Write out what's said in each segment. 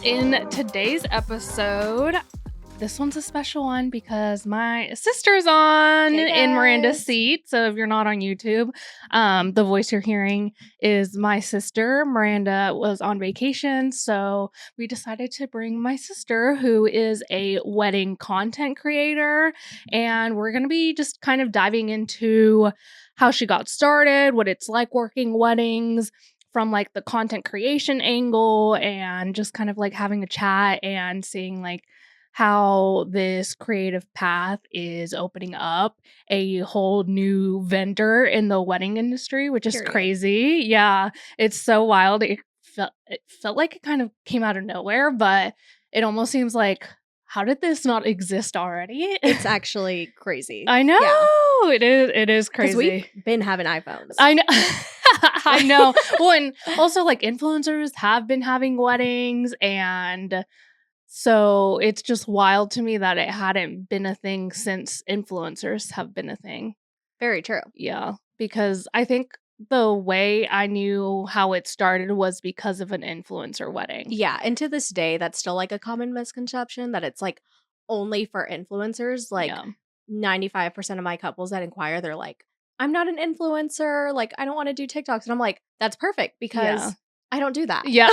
in today's episode, this one's a special one because my sister's on in Miranda's seat. So if you're not on YouTube, the voice you're hearing is my sister. Miranda was on vacation, so we decided to bring my sister, who is a wedding content creator, and we're going to be just kind of diving into how she got started, what it's like working weddings from like the content creation angle, and just kind of like having a chat and seeing like how this creative path is opening up a whole new vendor in the wedding industry, which is crazy. Yeah, it's so wild. It felt like it kind of came out of nowhere, but it almost seems like, how did this not exist already? It's actually crazy. I know. Yeah. It is crazy. We've been having iPhones. I know. I know. Well, and also like influencers have been having weddings, and so it's just wild to me that it hadn't been a thing since influencers have been a thing. Very true. Yeah, because I think the way I knew how it started was because of an influencer wedding. Yeah, and to this day, that's still like a common misconception that it's like only for influencers. Like 95% of my couples that inquire, they're like, I'm not an influencer. Like, I don't want to do TikToks. And I'm like, that's perfect because I don't do that. Yeah.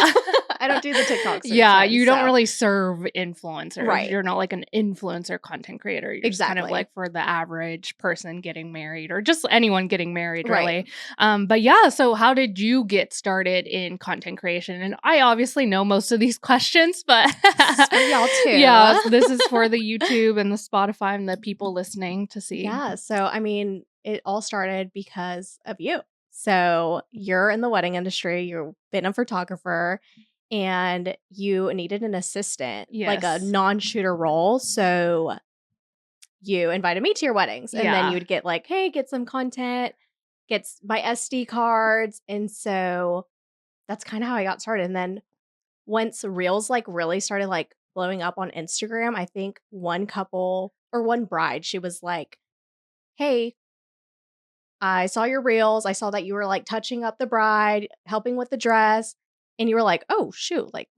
I don't do the TikToks. Yeah, you don't really serve influencers. Right. You're not like an influencer content creator. You're just kind of like for the average person getting married, or just anyone getting married, really. Right. But yeah, so how did you get started in content creation? And I obviously know most of these questions, but this is for y'all too. Yeah, so this is for the YouTube and the Spotify and the people listening to see. Yeah, so I mean, it all started because of you. So you're in the wedding industry, you've been a photographer, and you needed an assistant, like a non-shooter role. So you invited me to your weddings, and then you would get like, hey, get some content, get my SD cards. And so that's kind of how I got started. And then once Reels like really started like blowing up on Instagram, I think one couple or one bride, she was like, hey, I saw your Reels. I saw that you were like touching up the bride, helping with the dress. And you were like, oh, shoot, like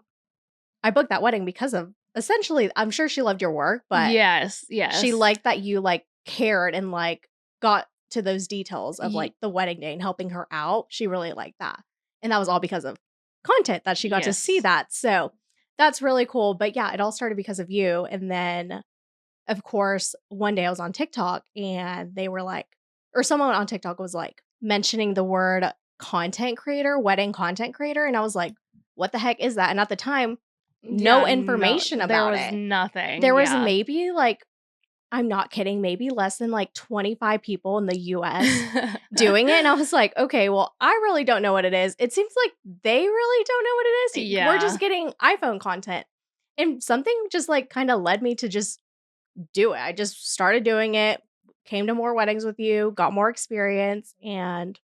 I booked that wedding because of, essentially, I'm sure she loved your work, but yes, she liked that you like cared and like got to those details of like the wedding day and helping her out. She really liked that. And that was all because of content that she got to see that. So that's really cool. But yeah, it all started because of you. And then, of course, one day I was on TikTok and they were like, or someone on TikTok was like mentioning the word content creator, wedding content creator. And I was like, what the heck is that? And at the time, no information about it. There was nothing. There was maybe like, I'm not kidding, maybe less than like 25 people in the US doing it. And I was like, okay, well, I really don't know what it is. It seems like they really don't know what it is. Yeah. We're just getting iPhone content. And something just like kind of led me to just do it. I just started doing it, came to more weddings with you, got more experience, and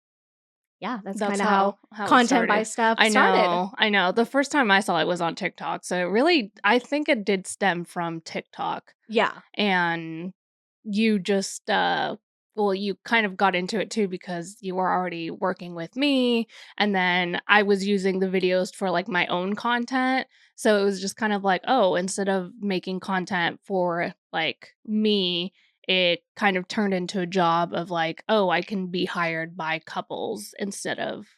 yeah, that's kind of how content by Steph started. I know. The first time I saw it was on TikTok. So really, I think it did stem from TikTok. Yeah. And you just, you kind of got into it too because you were already working with me. And then I was using the videos for like my own content. So it was just kind of like, oh, instead of making content for like me, it kind of turned into a job of like, oh, I can be hired by couples instead of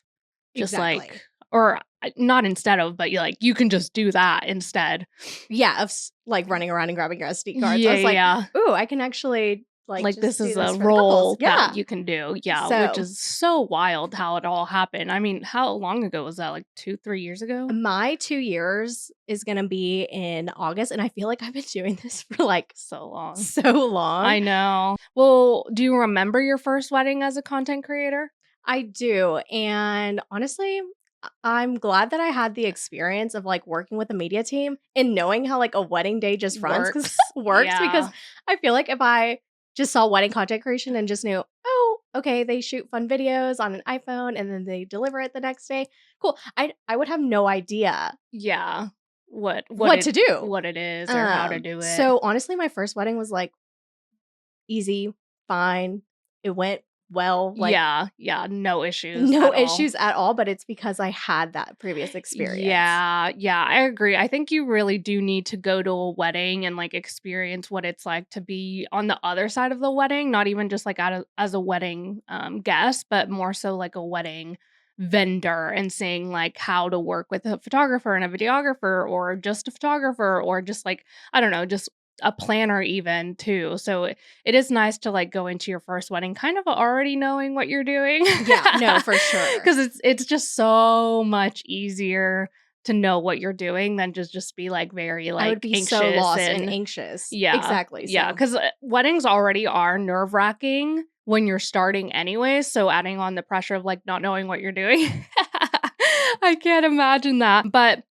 just like, or not instead of, but you can just do that instead. Yeah, of like running around and grabbing your SD cards. I was like, ooh, I can actually like this is a role that you can do. Yeah, which is so wild how it all happened. I mean, how long ago was that? Like 2-3 years ago? My 2 years is going to be in August. And I feel like I've been doing this for like so long. So long. I know. Well, do you remember your first wedding as a content creator? I do. And honestly, I'm glad that I had the experience of like working with a media team and knowing how like a wedding day just runs works because I feel like if I just saw wedding content creation and just knew, oh, okay, they shoot fun videos on an iPhone and then they deliver it the next day. Cool. I would have no idea. Yeah. What to do. What it is or how to do it. So honestly, my first wedding was like easy, fine. It went well. Like, no issues. No issues at all, but it's because I had that previous experience. Yeah, I agree. I think you really do need to go to a wedding and like experience what it's like to be on the other side of the wedding, not even just like as a wedding guest, but more so like a wedding vendor, and seeing like how to work with a photographer and a videographer, or just a photographer, or just like, I don't know, just a planner even too. So it is nice to like go into your first wedding kind of already knowing what you're doing. Yeah, no, for sure. Because it's just so much easier to know what you're doing than just be like very like I would be anxious so lost and anxious. Yeah, exactly. Yeah, because weddings already are nerve-wracking when you're starting anyway. So adding on the pressure of like not knowing what you're doing, I can't imagine that. But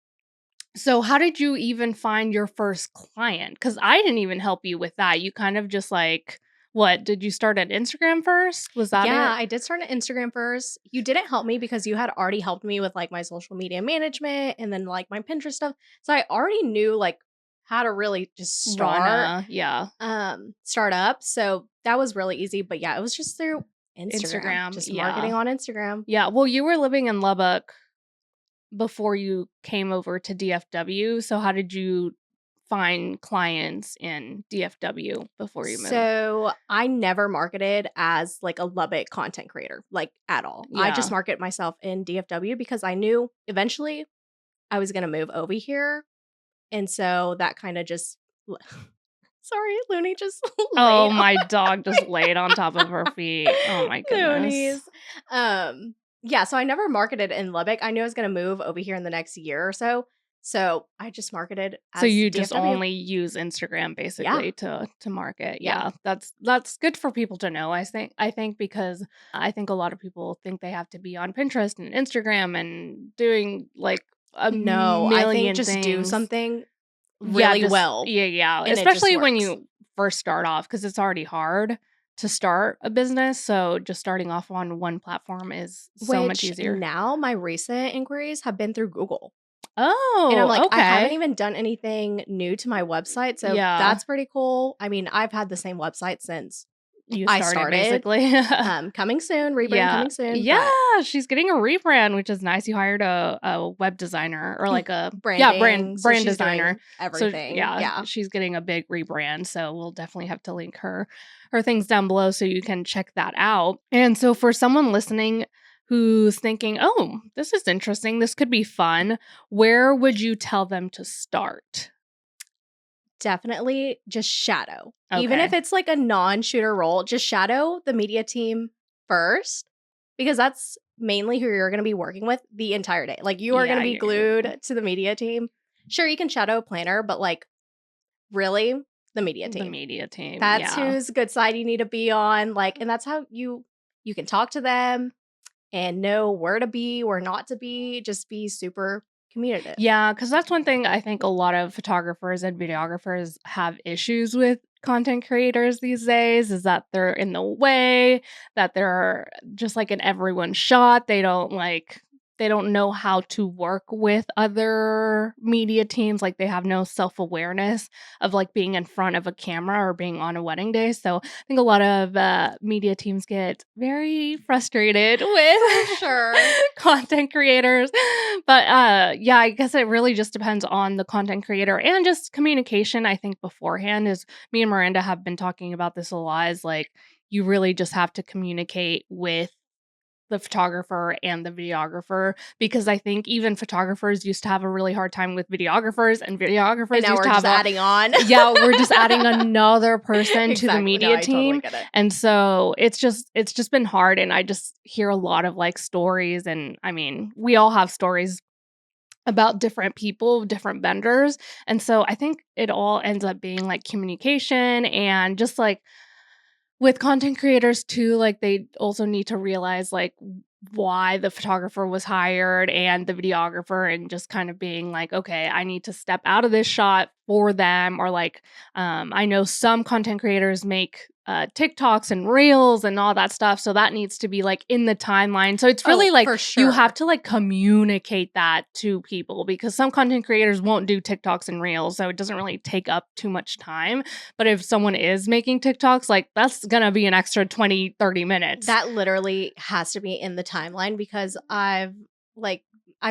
so how did you even find your first client? Because I didn't even help you with that. You kind of just like, what, did you start at Instagram first? Was that it? Yeah, I did start at Instagram first. You didn't help me because you had already helped me with like my social media management and then like my Pinterest stuff. So I already knew like how to really just start. Start up. So that was really easy. But yeah, it was just through Instagram. Just marketing on Instagram. Yeah. Well, you were living in Lubbock before you came over to DFW. So how did you find clients in DFW before you moved? So I never marketed as like a Lubbock content creator, like at all. I just market myself in DFW because I knew eventually I was going to move over here. And so that kind of just, sorry, Looney just oh, my dog just laid on top of her feet. Oh my goodness. Loonies. Yeah, so I never marketed in Lubbock. I knew I was going to move over here in the next year or so. So I just marketed as So you DFW. just only use Instagram basically to market. Yeah. That's good for people to know, I think, because I think a lot of people think they have to be on Pinterest and Instagram and doing like a million just things. Do something really well. Yeah. Especially when you first start off, because it's already hard to start a business. So just starting off on one platform is so much easier. Now my recent inquiries have been through Google. Oh, and I'm like, okay. I haven't even done anything new to my website. So that's pretty cool. I mean, I've had the same website since I started. Basically. Coming soon, rebrand coming soon. Yeah, she's getting a rebrand, which is nice. You hired a web designer or like a brand designer. Everything. So, she's getting a big rebrand. So we'll definitely have to link her things down below so you can check that out. And so for someone listening who's thinking, oh, this is interesting, this could be fun, where would you tell them to start? Definitely just shadow. Okay. Even if it's like a non-shooter role, just shadow the media team first, because that's mainly who you're going to be working with the entire day. Like you are going to be glued to the media team. Sure, you can shadow a planner, but like really the media team. The media team. That's whose good side you need to be on. Like, and that's how you can talk to them and know where to be, where not to be. Just be super communicative. Yeah, because that's one thing I think a lot of photographers and videographers have issues with content creators these days, is that they're in the way, that they're just like in everyone's shot. They don't know how to work with other media teams. Like they have no self-awareness of like being in front of a camera or being on a wedding day. So I think a lot of media teams get very frustrated with content creators. But I guess it really just depends on the content creator and just communication. I think beforehand, is me and Miranda have been talking about this a lot, is like you really just have to communicate with the photographer and the videographer, because I think even photographers used to have a really hard time with videographers, and videographers now used to have adding on. We're just adding another person to the media team. Totally and so it's just been hard, and I just hear a lot of like stories, and I mean, we all have stories about different people, different vendors, and so I think it all ends up being like communication, and just like with content creators too, like they also need to realize like why the photographer was hired and the videographer, and just kind of being like, okay, I need to step out of this shot for them, or like I know some content creators make TikToks and reels and all that stuff, so that needs to be like in the timeline. So it's really like for sure. you have to like communicate that to people, because some content creators won't do TikToks and reels, so it doesn't really take up too much time. But if someone is making TikToks, like that's gonna be an extra 20-30 minutes. That literally has to be in the timeline, because I've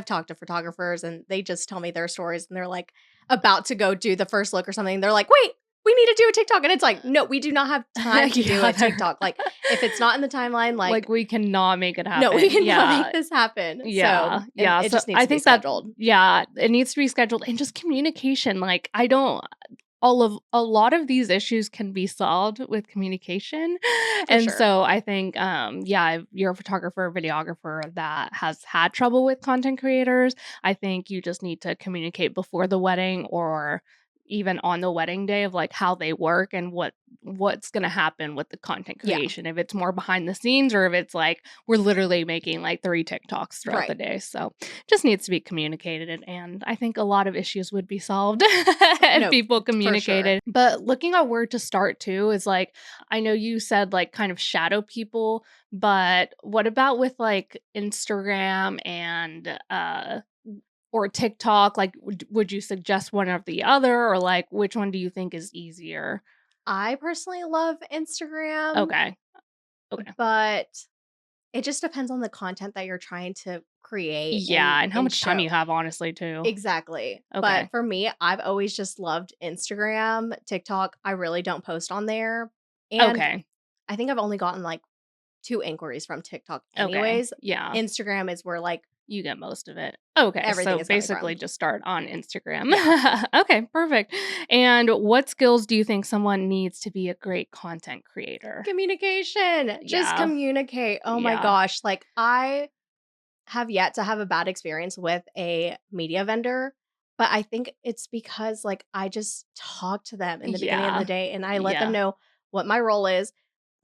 talked to photographers and they just tell me their stories, and they're like about to go do the first look or something. They're like, wait, we need to do a TikTok. And it's like, no, we do not have time to do a TikTok. Like, if it's not in the timeline, like we cannot make it happen. No, we cannot make this happen. Yeah. So, yeah. It So just needs I to be think scheduled. it needs to be scheduled, and just communication. Like a lot of these issues can be solved with communication. So I think if you're a photographer or videographer that has had trouble with content creators, I think you just need to communicate before the wedding, or even on the wedding day, of like how they work and what's going to happen with the content creation. If it's more behind the scenes, or if it's like we're literally making like 3 TikToks throughout the day. So just needs to be communicated, and I think a lot of issues would be solved if people communicated. But looking at where to start too is like, I know you said like kind of shadow people, but what about with like Instagram and or TikTok? Like, would you suggest one or the other, or like which one do you think is easier? I personally love Instagram. Okay. But it just depends on the content that you're trying to create. Yeah, and how much time you have, honestly, too. Exactly. Okay. But for me, I've always just loved Instagram. TikTok, I really don't post on there. And I think I've only gotten like 2 inquiries from TikTok anyways. Yeah. Instagram is where like you get most of it. Okay. Everything so is basically just start on Instagram. Yeah. Okay, perfect. And what skills do you think someone needs to be a great content creator? Communication. Just communicate. Oh my gosh. Like, I have yet to have a bad experience with a media vendor, but I think it's because like I just talk to them in the beginning of the day, and I let them know what my role is,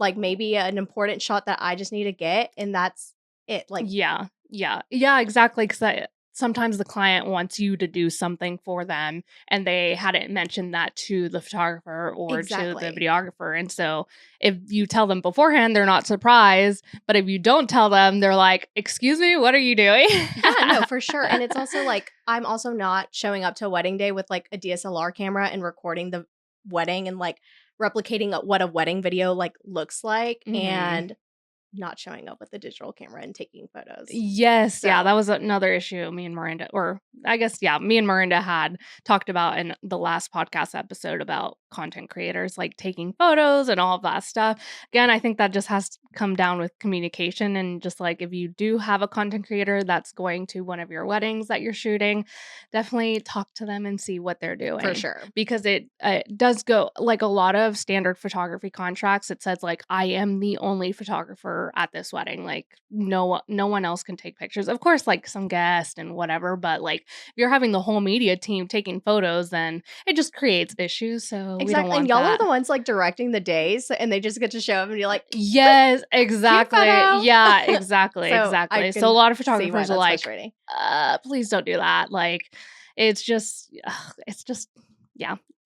like maybe an important shot that I just need to get, and that's it. Like, yeah, exactly. Because sometimes the client wants you to do something for them, and they hadn't mentioned that to the photographer or to the videographer. And so if you tell them beforehand, they're not surprised. But if you don't tell them, they're like, excuse me, what are you doing? Yeah, no, for sure. And it's also like, I'm also not showing up to a wedding day with like a DSLR camera and recording the wedding and like replicating what a wedding video like looks like, and not showing up with the digital camera and taking photos. Yes. So. Yeah, that was another issue me and Miranda, or I guess, me and Miranda had talked about in the last podcast episode about content creators, like taking photos and all of that stuff. Again, I think that just has to come down with communication, and just like if you do have a content creator that's going to one of your weddings that you're shooting, definitely talk to them and see what they're doing. For sure. Because it does go, like a lot of standard photography contracts, it says like, I am the only photographer at this wedding. Like no one else can take pictures. Of course, like some guest and whatever, but like if you're having the whole media team taking photos, then it just creates issues. So we don't want and y'all that. are the ones like directing the days, and they just get to show up and be like, yes, exactly. Yeah, exactly. So a lot of photographers are like, please don't do that. Like it's just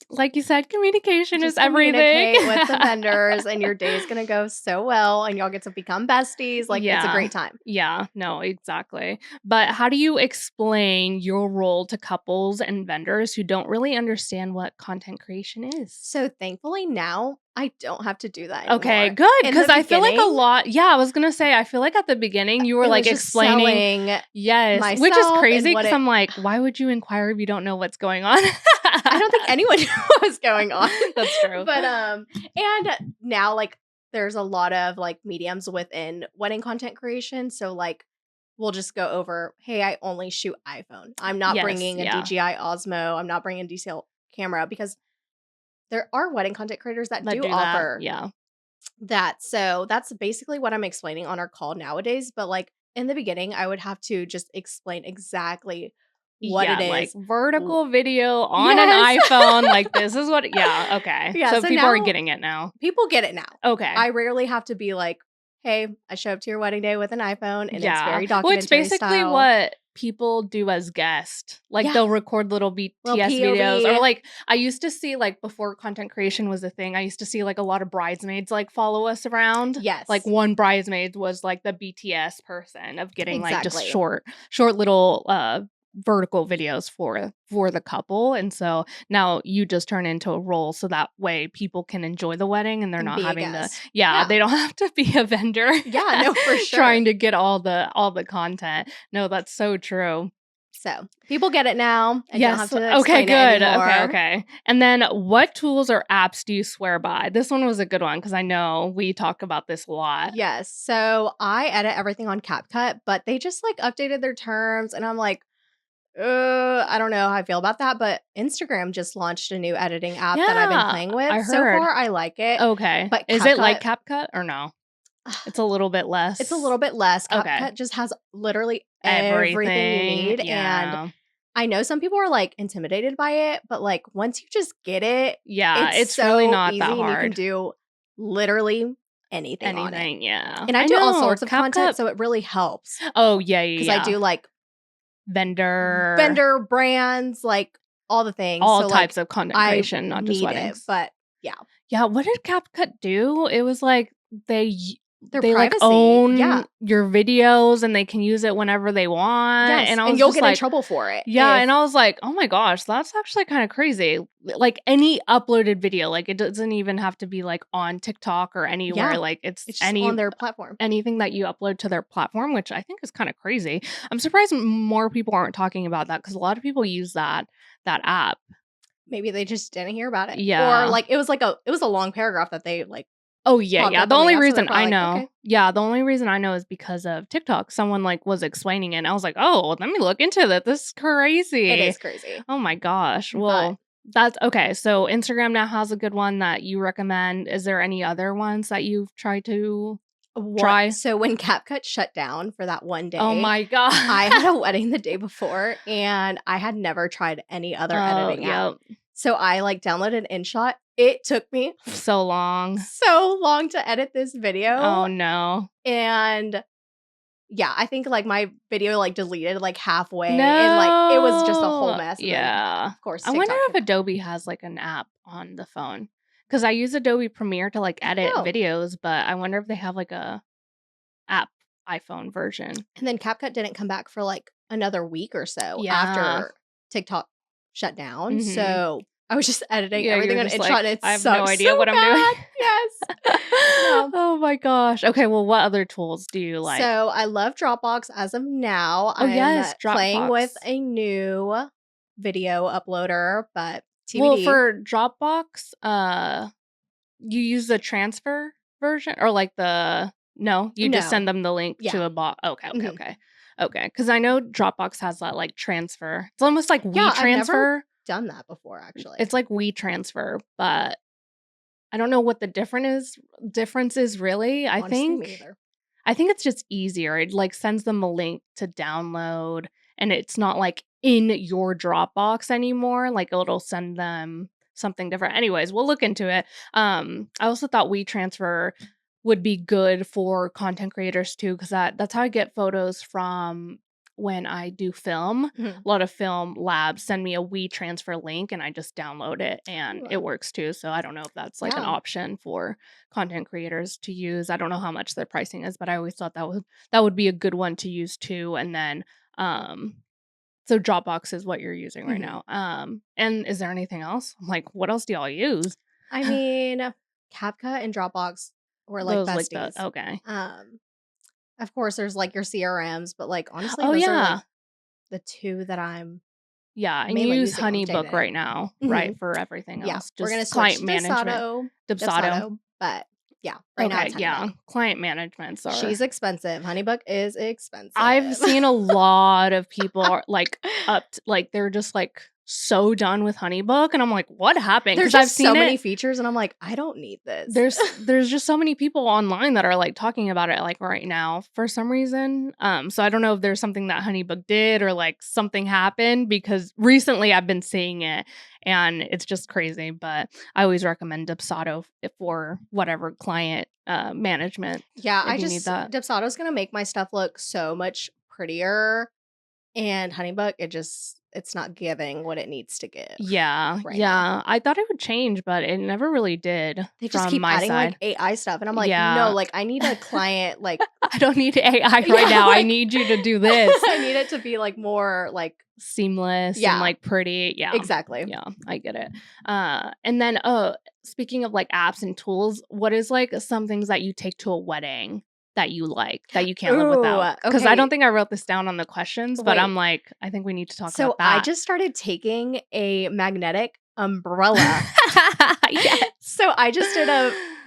like you said, communication is everything. Communicate with the vendors, and your day is going to go so well, and y'all get to become besties. Like, it's a great time. Yeah, no, exactly. But how do you explain your role to couples and vendors who don't really understand what content creation is? So thankfully now, I don't have to do that anymore. Okay, good. Because I feel like a lot. Yeah, I was gonna say, I feel like at the beginning you were like explaining, yes, which is crazy. Because I'm like, why would you inquire if you don't know what's going on? I don't think anyone knew what was going on. That's true. But and now like there's a lot of like mediums within wedding content creation. So like we'll just go over, hey, I only shoot iPhone. I'm not bringing a DJI Osmo. I'm not bringing a DCL camera, because there are wedding content creators that do offer that. So that's basically what I'm explaining on our call nowadays. But like in the beginning, I would have to just explain exactly what it is. Like vertical video on an iPhone. Like this is what, okay. Yeah, so people are getting it now. People get it now. Okay. I rarely have to be like, hey, I show up to your wedding day with an iPhone, and it's very documentary Well, it's basically style. what people do as guests. Like, they'll record little BTS videos. Or, like, I used to see, like, before content creation was a thing, I used to see, like, a lot of bridesmaids, like, follow us around. Yes. Like, one bridesmaid was, like, the BTS person of getting, like, just short little vertical videos for the couple. And so now you just turn into a role so that way people can enjoy the wedding and they're not having to they don't have to be a vendor for sure trying to get all the content. No, that's so true. So people get it now. I yes. Don't have to explain good. It anymore. Okay. And then what tools or apps do you swear by? This one was a good one because I know we talk about this a lot. Yes. So I edit everything on CapCut, but they just like updated their terms and I'm like, I don't know how I feel about that, but Instagram just launched a new editing app that I've been playing with. So far, I like it. Okay. But is it like CapCut or no? It's a little bit less. It's a little bit less. CapCut just has literally everything you need. And I know some people are like intimidated by it, but like once you just get it, it's so really not easy that hard. And you can do literally anything on it. Yeah. And I do all sorts of content, so it really helps. Oh, yeah. Because I do like vendor brands, like all the things, all types of content creation, not just weddings. But yeah. What did CapCut do? It was like they privacy. Like own your videos and they can use it whenever they want. Yes. And you'll get in trouble for it. And I was like, oh my gosh, that's actually kind of crazy. Like any uploaded video, like it doesn't even have to be like on TikTok or anywhere. Yeah. Like it's just on their platform. Anything that you upload to their platform, which I think is kind of crazy. I'm surprised more people aren't talking about that because a lot of people use that app. Maybe they just didn't hear about it. Yeah. Or like it was a long paragraph that they like. Oh, yeah. The only reason I know. The only reason I know is because of TikTok. Someone like was explaining it and I was like, oh, let me look into that. This is crazy. It is crazy. Oh my gosh. Well, that's okay. So Instagram now has a good one that you recommend. Is there any other ones that you've tried to try? So when CapCut shut down for that one day. Oh my God. I had a wedding the day before and I had never tried any other editing app. So I like downloaded InShot. It took me so long to edit this video. Oh no. And yeah, I think like my video like deleted like halfway and like it was just a whole mess. And then, of course, TikTok. I wonder if Adobe has like an app on the phone because I use Adobe Premiere to like edit videos, but I wonder if they have like a app iPhone version. And then CapCut didn't come back for like another week or so after TikTok shut down. Mm-hmm. So I was just editing everything on InShot and it I have no idea what I'm doing. Yes. Oh my gosh. Okay, well, what other tools do you like? So I love Dropbox as of now. I'm playing with a new video uploader, but TBD. Well, for Dropbox, you use the transfer version or like you just send them the link to a bot. Okay. Okay. Because I know Dropbox has that like transfer. It's almost like WeTransfer. Done that before actually. It's like WeTransfer, but I don't know what the difference is really. Honestly, me either. I think it's just easier. It like sends them a link to download and it's not like in your Dropbox anymore. Like it'll send them something different. Anyways, we'll look into it. I also thought WeTransfer would be good for content creators too, because that's how I get photos from when I do film. Mm-hmm. A lot of film labs send me a WeTransfer link and I just download it and it works too. So I don't know if that's like an option for content creators to use. I don't know how much their pricing is, but I always thought that would be a good one to use too. And then so Dropbox is what you're using right now. And is there anything else? Like, what else do y'all use? I mean, CapCut and Dropbox were like besties. Okay. Of course, there's like your CRMs, but like honestly, those are like the two that I'm. Yeah, and you use HoneyBook right now, right, for everything else. Yeah, just we're gonna switch client management. Dubsado, but yeah, right now it's HoneyBook. Client managements are. She's expensive. HoneyBook is expensive. I've seen a lot of people like they're just like so done with HoneyBook, and I'm like, what happened? There's just so many features, and I'm like, I don't need this. There's just so many people online that are like talking about it like right now for some reason. So I don't know if there's something that HoneyBook did or like something happened, because recently I've been seeing it and it's just crazy. But I always recommend Dubsado for whatever client management. Yeah, Dubsado's gonna make my stuff look so much prettier, and HoneyBook, it's not giving what it needs to give. Yeah, now. I thought it would change, but it never really did. They just keep adding like AI stuff, and I'm like, no, like I need a client. Like I don't need AI right now. I need you to do this. I need it to be like more like seamless and like pretty. Yeah, exactly. Yeah, I get it. And then speaking of like apps and tools, what is like some things that you take to a wedding that you like, that you can't live without? Because I don't think I wrote this down on the questions, but I'm like, I think we need to talk about that. So I just started taking a magnetic umbrella. Yeah. So I just did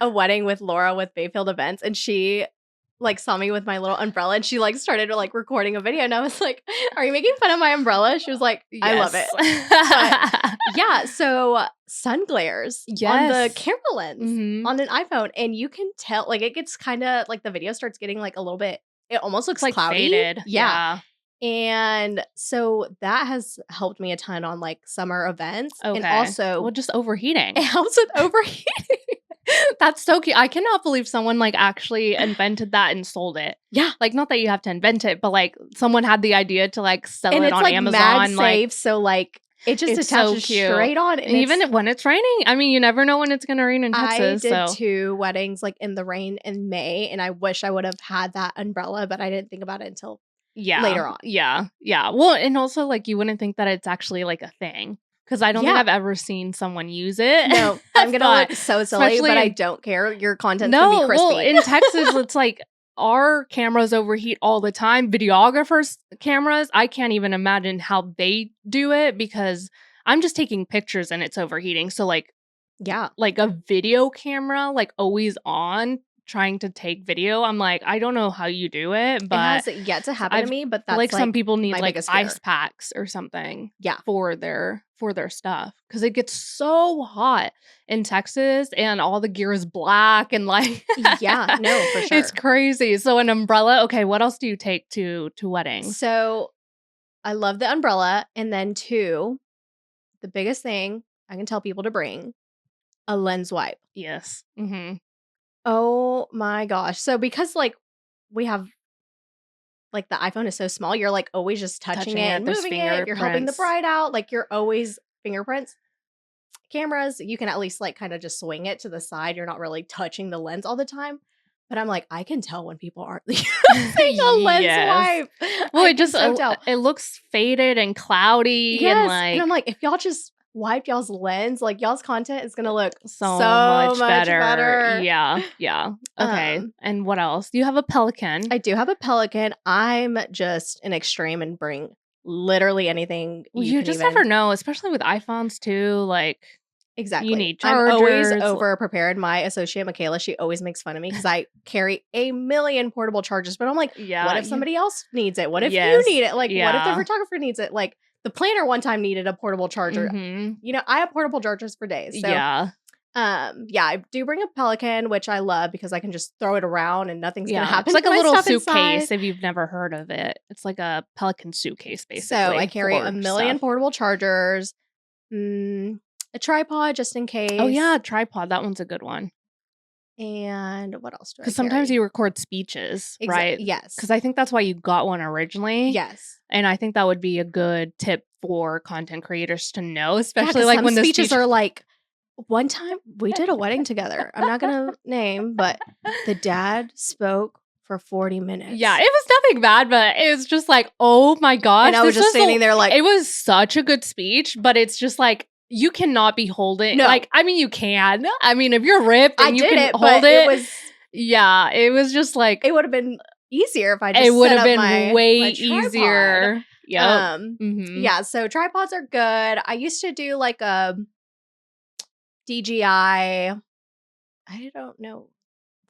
a wedding with Laura with Bayfield Events, and she like saw me with my little umbrella, and she like started like recording a video, and I was like, are you making fun of my umbrella? She was like, I love it. But, yeah, so sun glares on the camera lens on an iPhone, and you can tell like it gets kind of like the video starts getting like a little bit, it almost looks like cloudy. Faded. Yeah. And so that has helped me a ton on like summer events. Okay. And also just overheating. It helps with overheating. That's so cute. I cannot believe someone like actually invented that and sold it. Yeah. Like, not that you have to invent it, but like someone had the idea to like sell and it on like Amazon. Mag safe, so like it just attaches straight on. And even when it's raining, I mean, you never know when it's going to rain in Texas. I did 2 weddings like in the rain in May, and I wish I would have had that umbrella, but I didn't think about it until later on. Yeah. Well, and also like you wouldn't think that it's actually like a thing. Because I don't think I've ever seen someone use it. No, I'm going to look so silly, but I don't care. Your content's going to be crispy. Well, in Texas, it's like our cameras overheat all the time. Videographers' cameras, I can't even imagine how they do it, because I'm just taking pictures and it's overheating. So like, like a video camera, like always on, trying to take video, I'm like, I don't know how you do it, but it has yet to happen to me. But that's like some people need like ice packs or something, for their stuff, because it gets so hot in Texas and all the gear is black and like no, for sure, it's crazy. So an umbrella. Okay, what else do you take to weddings? So I love the umbrella, and then 2, the biggest thing I can tell people to bring, a lens wipe. Yes. Oh my gosh. So because like we have like the iPhone is so small, you're like always just touching it and moving it. You're helping the bride out. Like you're always fingerprints. Cameras, you can at least like kind of just swing it to the side. You're not really touching the lens all the time. But I'm like, I can tell when people aren't using a lens wipe. Well, it looks faded and cloudy. Yes. And I'm like, if y'all just wipe y'all's lens, like y'all's content is gonna look so much better. Yeah. Okay. And what else? You have a Pelican. I do have a Pelican. I'm just an extreme and bring literally anything. You just never know, especially with iPhones too. Like, exactly. You need chargers. I'm always over prepared. My associate Michaela, she always makes fun of me because I carry a million portable chargers. But I'm like, what if somebody else needs it? What if you need it? Like, what if the photographer needs it? Like, the planner one time needed a portable charger. You know, I have portable chargers for days. So, I do bring a Pelican, which I love because I can just throw it around and nothing's gonna happen. It's like a little suitcase if you've never heard of it. It's like a Pelican suitcase, basically. So I carry a million portable chargers, a tripod just in case. Oh yeah, tripod. That one's a good one. And what else do I carry? Because sometimes you record speeches, right? Yes. Because I think that's why you got one originally. Yes. And I think that would be a good tip for content creators to know, especially like when the speeches are like, one time we did a wedding together. I'm not going to name, but the dad spoke for 40 minutes. Yeah, it was nothing bad, but it was just like, oh my gosh. And I was just standing there like, it was such a good speech, but it's just like, you cannot be holding. No. Like, I mean, you can. I mean, if you're ripped and you can hold it. It was just like. It would have been easier if I just It would have been way easier. Yeah, so tripods are good. I used to do like a DJI. I don't know.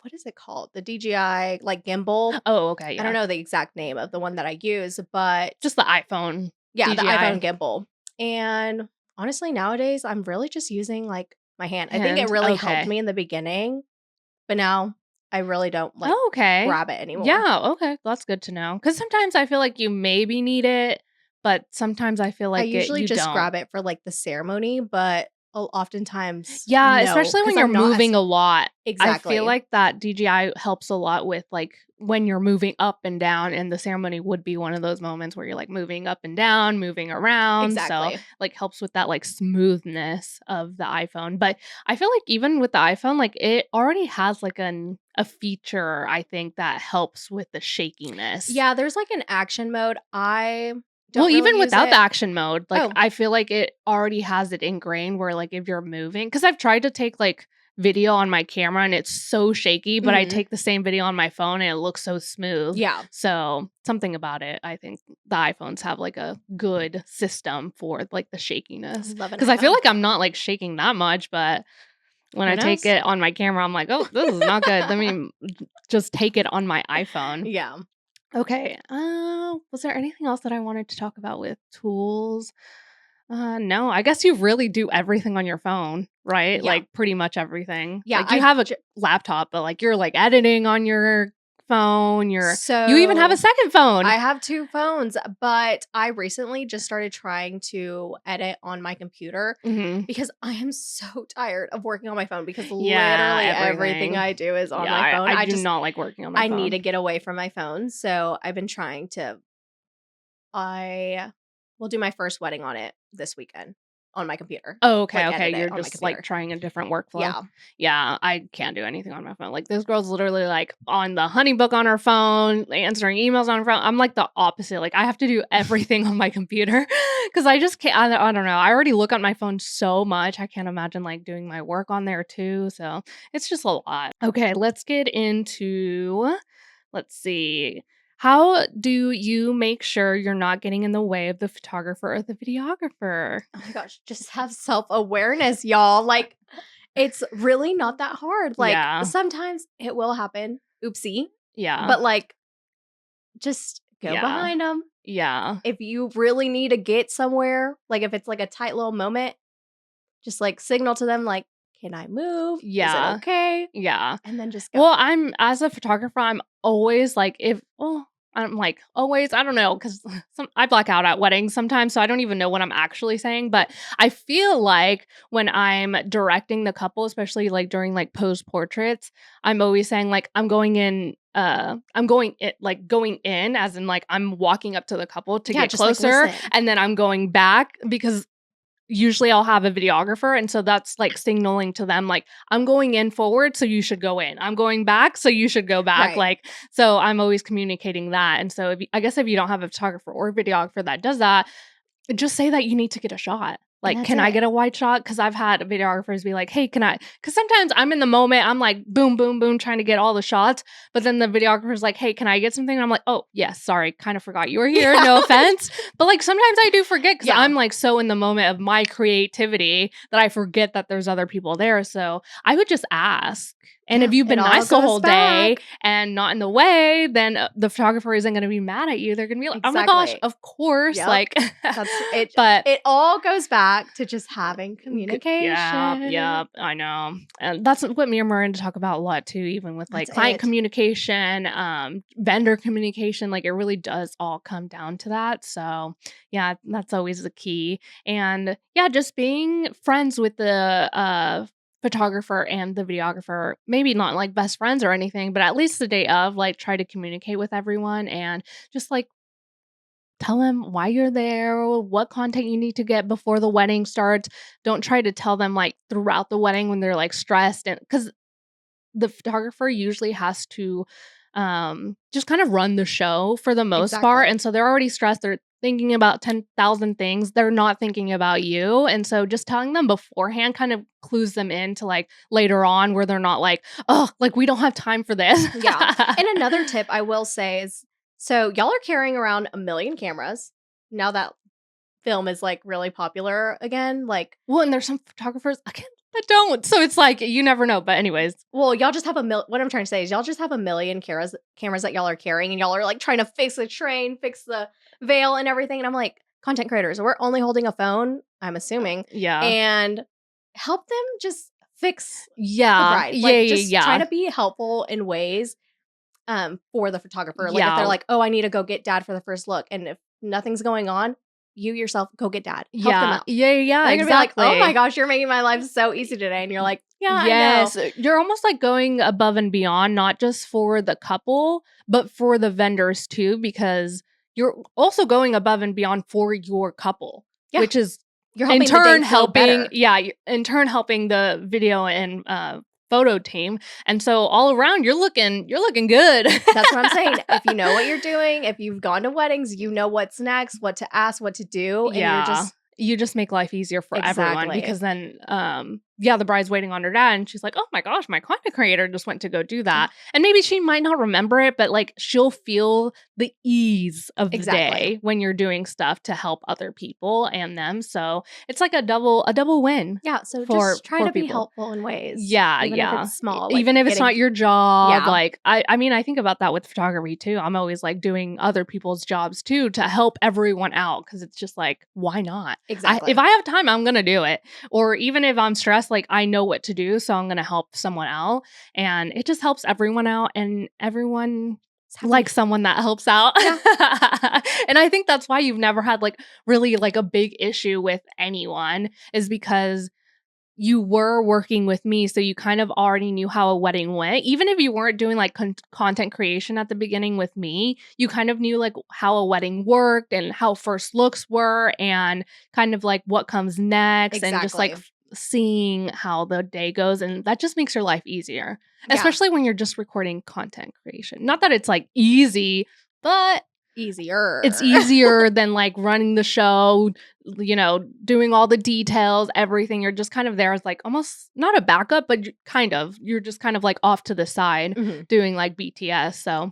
What is it called? The DJI like gimbal. Oh, okay. Yeah. I don't know the exact name of the one that I use, but just the iPhone. Yeah, DJI. The iPhone gimbal. And honestly, nowadays, I'm really just using like my hand. I think it really helped me in the beginning, but now I really don't like grab it anymore. Yeah, okay. That's good to know. Because sometimes I feel like you maybe need it, but sometimes I feel like I usually you just don't. grab it for like the ceremony, but oftentimes Yeah, especially when you're moving a lot. Exactly. I feel like that DJI helps a lot with like when you're moving up and down, and the ceremony would be one of those moments where you're like moving up and down, moving around. Exactly. So like helps with that like smoothness of the iPhone. But I feel like even with the iPhone, like it already has like a feature, I think, that helps with the shakiness. Yeah, there's like an action mode. Well, even without the action mode, like I feel like it already has it ingrained where like if you're moving, because I've tried to take like video on my camera and it's so shaky, but I take the same video on my phone and it looks so smooth. Yeah. So something about it, I think the iPhones have like a good system for like the shakiness. Because I feel like I'm not like shaking that much, but when I take it on my camera, I'm like, oh, this is not good. Let me just take it on my iPhone. Yeah. Okay. Was there anything else that I wanted to talk about with tools? No, I guess you really do everything on your phone, right? Yeah. Like pretty much everything. Yeah. Like you have a laptop, but like you're like editing on your phone. You even have a second phone. I have 2 phones, but I recently just started trying to edit on my computer because I am so tired of working on my phone because literally everything I do is on my phone. I do not like working on my phone. I need to get away from my phone. So I've been trying to I will do my first wedding on it this weekend on my computer. Oh, okay, okay. You're just like trying a different workflow. Yeah. Yeah, I can't do anything on my phone. Like this girl's literally like on the honeybook on her phone, answering emails on her phone. I'm like the opposite. Like I have to do everything on my computer because I just can't. I don't know. I already look at my phone so much. I can't imagine like doing my work on there too. So it's just a lot. Okay, let's get into, let's see. How do you make sure you're not getting in the way of the photographer or the videographer? Oh my gosh, just have self-awareness, y'all. Like, it's really not that hard. Like, sometimes it will happen. Oopsie. Yeah. But, like, just go behind them. Yeah. If you really need to get somewhere, like, if it's, like, a tight little moment, just, like, signal to them, like, can I move? Yeah. Is it okay? Yeah. And then just go. Well, as a photographer, I'm always like, I'm like, always, I don't know, because I black out at weddings sometimes, so I don't even know what I'm actually saying. But I feel like when I'm directing the couple, especially like during like pose portraits, I'm always saying like, I'm going in as in like I'm walking up to the couple to get closer, like, and then I'm going back because usually I'll have a videographer. And so that's like signaling to them, like, I'm going in forward, so you should go in. I'm going back, so you should go back. Right. Like, so I'm always communicating that. And so I guess if you don't have a photographer or a videographer that does that, just say that you need to get a shot. Like, can I get a wide shot? Because I've had videographers be like, hey, can I? Because sometimes I'm in the moment. I'm like, boom, boom, boom, trying to get all the shots. But then the videographer's like, hey, can I get something? And I'm like, oh, yes, sorry. Kind of forgot you were here. Yeah. No offense. But like, sometimes I do forget because I'm like so in the moment of my creativity that I forget that there's other people there. So I would just ask. And if you've been nice the whole day and not in the way, then the photographer isn't going to be mad at you. They're going to be like, oh my gosh, of course. Yep. Like, that's it. But it all goes back to just having communication. Yeah, I know. And that's what me and Miranda talk about a lot too, even with like client communication, vendor communication. Like it really does all come down to that. So yeah, that's always the key. And yeah, just being friends with the photographer and the videographer, maybe not like best friends or anything, but at least the day of, like, try to communicate with everyone and just like tell them why you're there, what content you need to get before the wedding starts. Don't try to tell them like throughout the wedding when they're like stressed, and because the photographer usually has to just kind of run the show for the most part, and so they're already stressed. They're thinking about 10,000 things. They're not thinking about you. And so just telling them beforehand kind of clues them into like later on where they're not like, oh, like we don't have time for this. Yeah. And another tip I will say is, so y'all are carrying around 1 million cameras now that film is like really popular again. Like, well, and there's some photographers that don't. So it's like, you never know. But anyways. Well, y'all just have what I'm trying to say is y'all just have 1 million cameras that y'all are carrying, and y'all are like trying to fix the train, fix the veil and everything. And I'm like, content creators. We're only holding a phone, I'm assuming. And help them just fix the bride. Like, just try to be helpful in ways for the photographer. Like, if they're like, oh, I need to go get dad for the first look. And if nothing's going on, you yourself go get dad. Help them out. They're gonna be like, oh my gosh, you're making my life so easy today. And you're like, I know. You're almost like going above and beyond, not just for the couple, but for the vendors too, because you're also going above and beyond for your couple, which is you're in turn helping the video and photo team. And so all around you're looking good. That's what I'm saying. If you know what you're doing, if you've gone to weddings, you know what's next, what to ask, what to do, and you just make life easier for everyone, because then the bride's waiting on her dad and she's like, oh my gosh, my content creator just went to go do that. And maybe she might not remember it, but like she'll feel the ease of the day when you're doing stuff to help other people and them. So it's like a double win. Yeah. So just try to be helpful in ways. Even if it's small. Like even if it's not your job. Like I mean, I think about that with photography too. I'm always like doing other people's jobs too to help everyone out, because it's just like, why not? Exactly. If I have time, I'm gonna do it. Or even if I'm stressed, like I know what to do, so I'm gonna help someone out, and it just helps everyone out, and everyone likes someone that helps out. And I think that's why you've never had like really like a big issue with anyone, is because you were working with me, so you kind of already knew how a wedding went. Even if you weren't doing like content creation at the beginning with me, you kind of knew like how a wedding worked and how first looks were and kind of like what comes next and just like seeing how the day goes. And that just makes your life easier, especially when you're just recording content creation. Not that it's like easy, but it's easier than like running the show, you know, doing all the details, everything. You're just kind of there as like almost not a backup, but you're just kind of like off to the side doing like BTS. So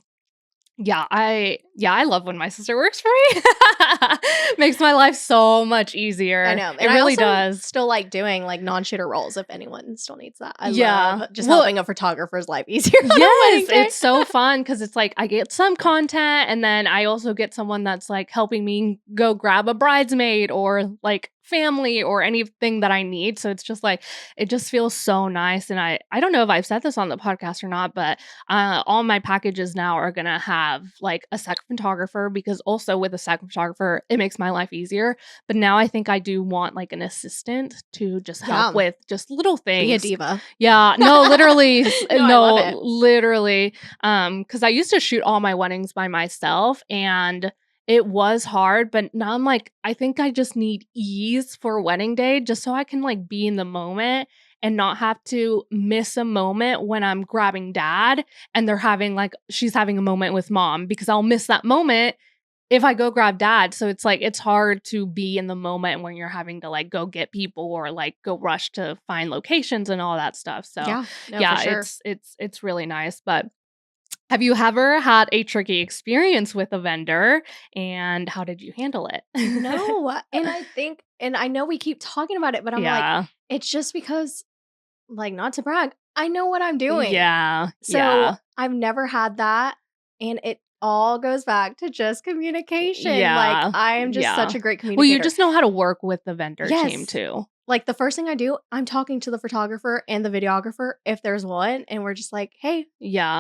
I love when my sister works for me. Makes my life so much easier. I know. It really does. Still like doing like non-shooter roles if anyone still needs that. I love just helping a photographer's life easier. Yes, it's so fun because it's like I get some content, and then I also get someone that's like helping me go grab a bridesmaid or like family or anything that I need. So it's just like, it just feels so nice. And I don't know if I've said this on the podcast or not, but all my packages now are going to have like a second photographer, because also with a second photographer, it makes my life easier. But now I think I do want like an assistant to just help with just little things. Be a diva. Yeah, no, literally. Literally. Because I used to shoot all my weddings by myself, and it was hard, but now I'm like, I think I just need ease for wedding day, just so I can like be in the moment and not have to miss a moment when I'm grabbing dad and she's having a moment with mom, because I'll miss that moment if I go grab dad. So it's like, it's hard to be in the moment when you're having to like go get people or like go rush to find locations and all that stuff. So for sure. it's really nice. But have you ever had a tricky experience with a vendor, and how did you handle it? No. And I know we keep talking about it, but I'm like, it's just because, like, not to brag, I know what I'm doing. So I've never had that. And it all goes back to just communication. Like, I am just such a great communicator. Well, you just know how to work with the vendor team too. Like, the first thing I do, I'm talking to the photographer and the videographer, if there's one, and we're just like, hey,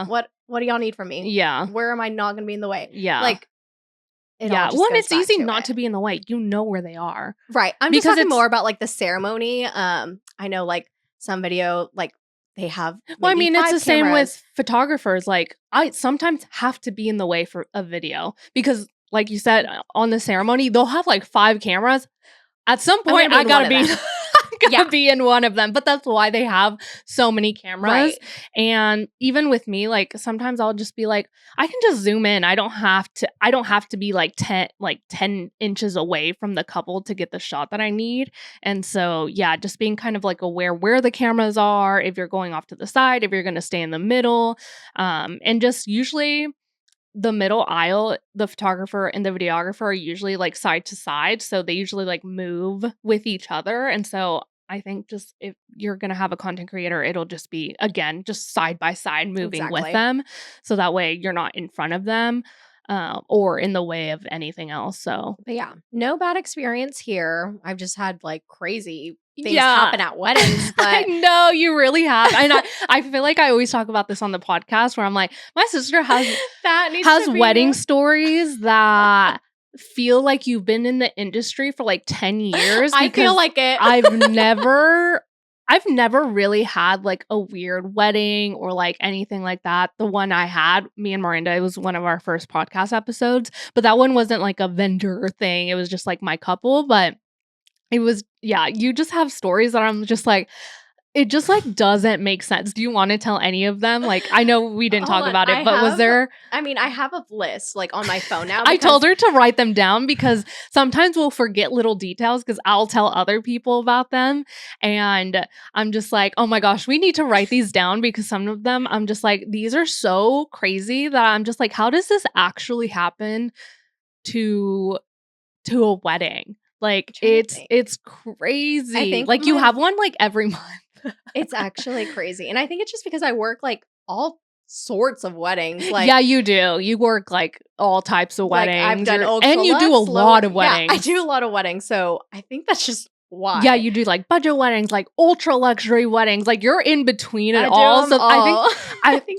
what do y'all need from me? Where am I not going to be in the way? Like, it's easy not to be in the way. You know where they are. Right. I'm just talking more about like the ceremony. I know like some video, like they have Well, I mean, it's the cameras. same with photographers. Like, I sometimes have to be in the way for a video because, like you said, on the ceremony, they'll have like 5 cameras. At some point, I gotta be be in one of them. But that's why they have so many cameras. Right. And even with me, like sometimes I'll just be like, I can just zoom in. I don't have to be like 10 inches away from the couple to get the shot that I need. And so just being kind of like aware where the cameras are, if you're going off to the side, if you're gonna stay in the middle. And just usually the middle aisle, the photographer and the videographer are usually like side to side. So they usually like move with each other. And so I think just if you're going to have a content creator, it'll just be, again, just side by side moving with them. So that way you're not in front of them. or in the way of anything else. So, but yeah, no bad experience here. I've just had like crazy things happen at weddings. But I know you really have. And I feel like I always talk about this on the podcast where I'm like, my sister has wedding stories that feel like you've been in the industry for like 10 years. I feel like it. I've never really had like a weird wedding or like anything like that. The one I had, me and Miranda, it was one of our first podcast episodes, but that one wasn't like a vendor thing. It was just like my couple, but it was, yeah, you just have stories that I'm just like, it just like doesn't make sense. Do you want to tell any of them? Like, I know we didn't talk about it, but was there? I mean, I have a list like on my phone now. I told her to write them down because sometimes we'll forget little details because I'll tell other people about them. And I'm just like, oh my gosh, we need to write these down because some of them I'm just like, these are so crazy that I'm just like, how does this actually happen to a wedding? Like it's crazy. I think like you have one like every month. It's actually crazy. And I think it's just because I work like all sorts of weddings. Like, yeah, you do. You work like all types of weddings. Like, I've done and you do a lot of weddings. Yeah, I do a lot of weddings. So I think that's just why. Yeah, you do like budget weddings, like ultra luxury weddings. Like you're in between it all. So all.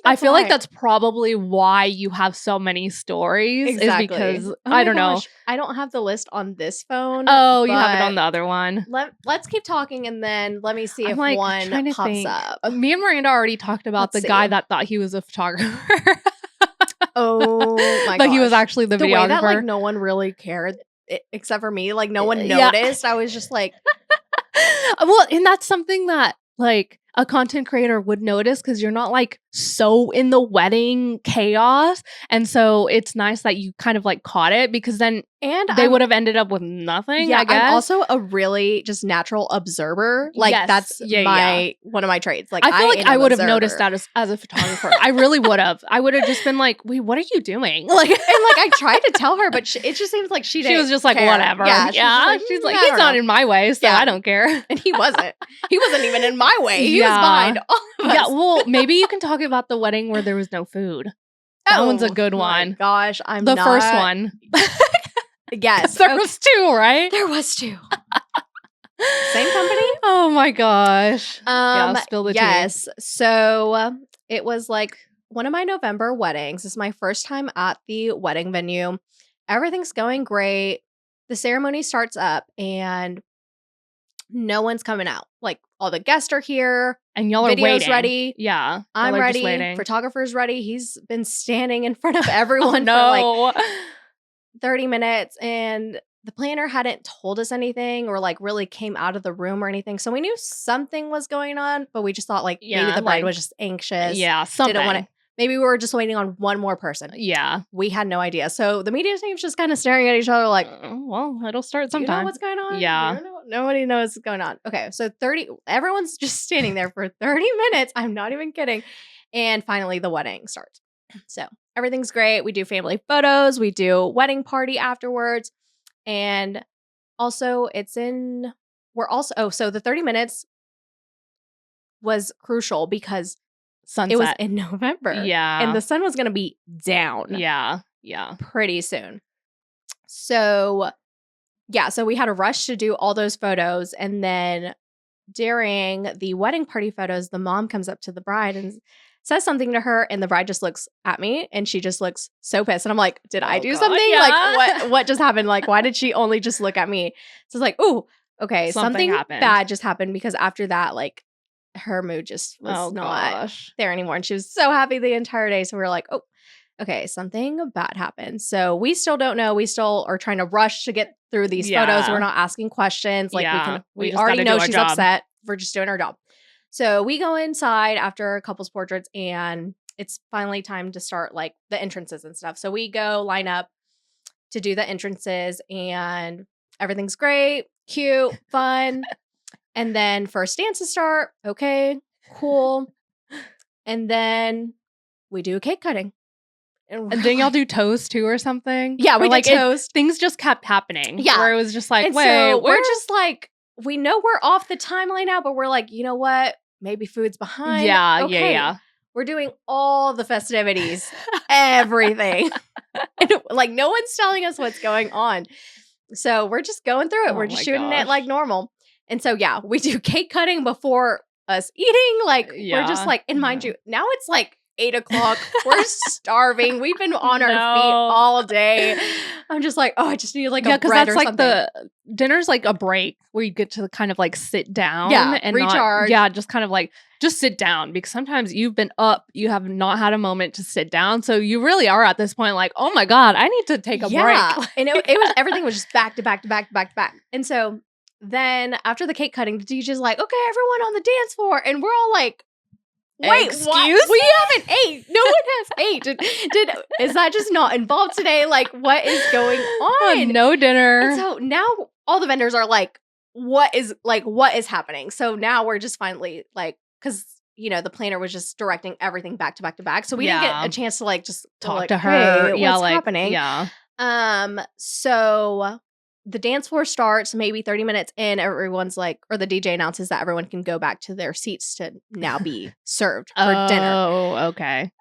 I feel like that's probably why you have so many stories. Exactly. Is because I don't know. I don't have the list on this phone. Oh, you have it on the other one. Let's keep talking and then let me see if one pops up. Me and Miranda already talked about the guy that thought he was a photographer. Oh my god! But he was actually the videographer. Way that like no one really cared. Except for me, like no one noticed. I was just like, well, and that's something that like a content creator would notice because you're not like so in the wedding chaos. And so it's nice that you kind of like caught it because then they would have ended up with nothing. Yeah, I guess. I'm also a really just natural observer. Like that's one of my traits. Like I feel like I would have noticed that as a photographer. I really would have. I would have just been like, wait, what are you doing? Like, and like I tried to tell her, but it just seems like she was just like, care. whatever. Yeah, she's like, he's not in my way, so I don't care. And he wasn't. He wasn't even in my way. He was behind all of us. Yeah, well, maybe you can talk about the wedding where there was no food. That one's a good one. Gosh, the first one. Yes. There was two, right? There was two. Same company? Oh my gosh. Spill the tea. Yes. So it was like one of my November weddings. This is my first time at the wedding venue. Everything's going great. The ceremony starts up and no one's coming out. Like all the guests are here. And y'all are Video's waiting. ready. Yeah. I'm ready. Photographer's ready. He's been standing in front of everyone for like 30 minutes. And the planner hadn't told us anything or like really came out of the room or anything. So we knew something was going on, but we just thought like maybe the bride was just anxious. Yeah, something. Didn't want to. Maybe we were just waiting on one more person. Yeah. We had no idea. So the media team's just kind of staring at each other like, well, it'll start sometime. You know what's going on? Yeah. Nobody knows what's going on. Okay. So everyone's just standing there for 30 minutes. I'm not even kidding. And finally the wedding starts. So everything's great. We do family photos. We do wedding party afterwards. And also so the 30 minutes was crucial because sunset. It was in November. Yeah. And the sun was going to be down. Yeah. Yeah. Pretty soon. So, yeah. So we had a rush to do all those photos. And then during the wedding party photos, the mom comes up to the bride and says something to her. And the bride just looks at me and she just looks so pissed. And I'm like, did I do something? Yeah. Like, what just happened? Like, why did she only just look at me? So it's like, ooh, okay. Something bad just happened because after that, like, her mood just was not there anymore. And she was so happy the entire day. So we were like, oh, okay, something bad happened. So we still don't know. We still are trying to rush to get through these photos. We're not asking questions. Like we already know she's upset. We're just doing our job. So we go inside after a couple's portraits and it's finally time to start like the entrances and stuff. So we go line up to do the entrances and everything's great, cute, fun. And then first dances start. Okay, cool. And then we do a cake cutting. And then y'all do toast too or something? Yeah, we did toast. Things just kept happening. Yeah. Where it was just like, and so we're just like, we know we're off the timeline now, but we're like, you know what? Maybe food's behind. Yeah, okay. yeah. We're doing all the festivities. Everything. And like no one's telling us what's going on. So we're just going through it. We're just shooting it like normal. And so, yeah, we do cake cutting before us eating. Like, we're just like, and mind you, now it's like 8 o'clock. We're starving. We've been on our feet all day. I'm just like, oh, I just need like a bread or something. The dinner's like a break where you get to kind of like sit down and recharge. Just kind of like just sit down, because sometimes you've been up, you have not had a moment to sit down. So you really are at this point like, oh my God, I need to take a break. And it was, everything was just back to back to back to back to back. And so then after the cake cutting, the DJ's like, okay, everyone on the dance floor. And we're all like, wait, excuse what? me? We haven't ate. No one has ate. Is that just not involved today? Like, what is going on? No dinner. And so now all the vendors are like, what is happening? So now we're just finally like, because the planner was just directing everything back to back to back. So we didn't get a chance to like just talk to her. Hey, what's happening? So the dance floor starts maybe 30 minutes in. Everyone's like, or the DJ announces that everyone can go back to their seats to now be served for dinner. Oh, okay.